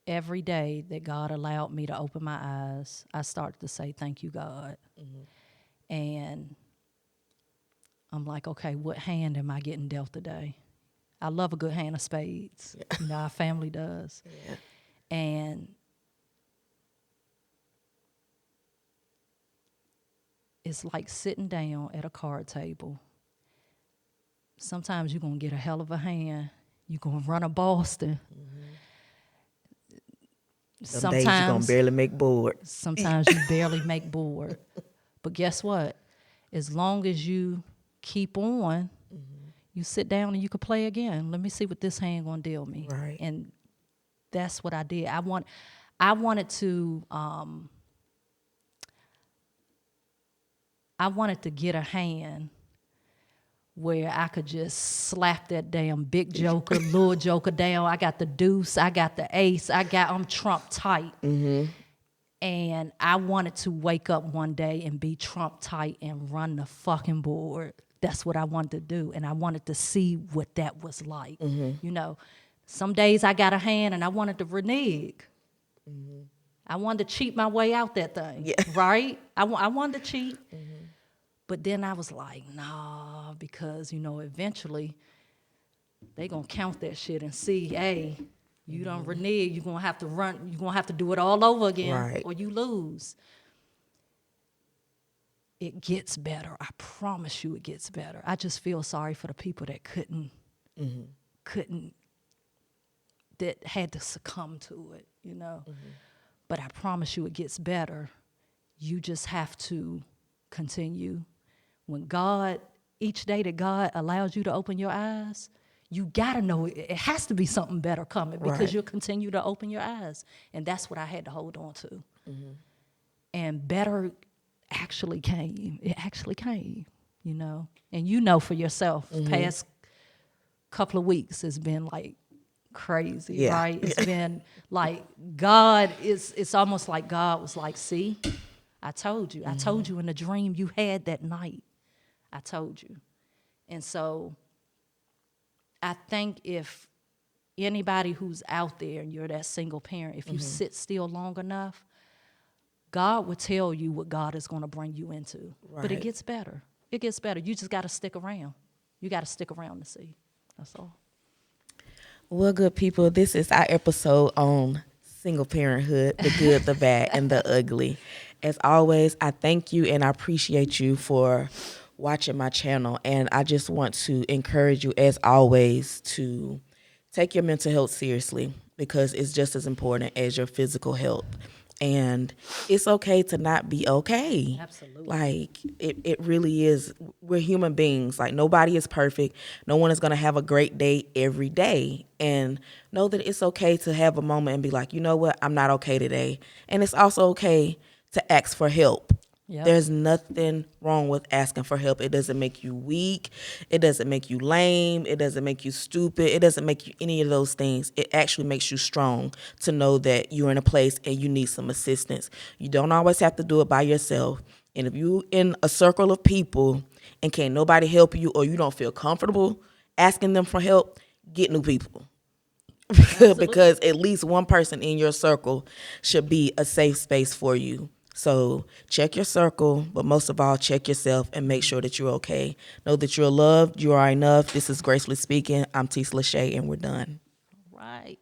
every day that God allowed me to open my eyes, I started to say, thank you, God. And I'm like, okay, what hand am I getting dealt today? I love a good hand of spades. Yeah. You know, our family does. Yeah. And it's like sitting down at a card table. Sometimes you're going to get a hell of a hand. You're going to run a Boston. Some days you're going to barely make board. Sometimes you barely make board. But guess what? As long as you keep on, you sit down and you can play again. Let me see what this hand going to deal me. Right. And that's what I did. I wanted to get a hand where I could just slap that damn big joker, little joker down. I got the deuce, I got the ace, I'm trump tight. And I wanted to wake up one day and be trump tight and run the fucking board. That's what I wanted to do. And I wanted to see what that was like. You know, some days I got a hand and I wanted to renege. I wanted to cheat my way out that thing, right? I wanted to cheat. But then I was like, nah, because, you know, eventually they going to count that shit and see, hey, you don't renege, you're going to have to run, you're going to have to do it all over again, or you lose. It gets better. I promise you it gets better. I just feel sorry for the people that couldn't, that had to succumb to it, you know. But I promise you it gets better. You just have to continue. When God, each day that God allows you to open your eyes, you got to know it has to be something better coming, because you'll continue to open your eyes. And that's what I had to hold on to. And better actually came. It actually came, you know. And you know for yourself, past couple of weeks has been like crazy, right? It's been like it's almost like God was like, see, I told you. I told you in the dream you had that night. I told you. And so I think if anybody who's out there and you're that single parent, if you sit still long enough, God will tell you what God is going to bring you into. Right. But it gets better. It gets better. You just got to stick around. You got to stick around to see. That's all. Well, good people, this is our episode on single parenthood, the good, the bad, and the ugly. As always, I thank you and I appreciate you for watching my channel. And I just want to encourage you, as always, to take your mental health seriously, because it's just as important as your physical health. And it's okay to not be okay. Absolutely. Like it really is. We're human beings. Like nobody is perfect. No one is gonna have a great day every day. And know that it's okay to have a moment and be like, you know what, I'm not okay today. And it's also okay to ask for help. Yep. There's nothing wrong with asking for help. It doesn't make you weak. It doesn't make you lame. It doesn't make you stupid. It doesn't make you any of those things. It actually makes you strong to know that you're in a place and you need some assistance. You don't always have to do it by yourself. And if you in a circle of people and can't nobody help you or you don't feel comfortable asking them for help, get new people. Because at least one person in your circle should be a safe space for you. So check your circle, but most of all, check yourself and make sure that you're okay. Know that you're loved. You are enough. This is Gracefully Speaking. I'm Tisla Lachey, and we're done. Right.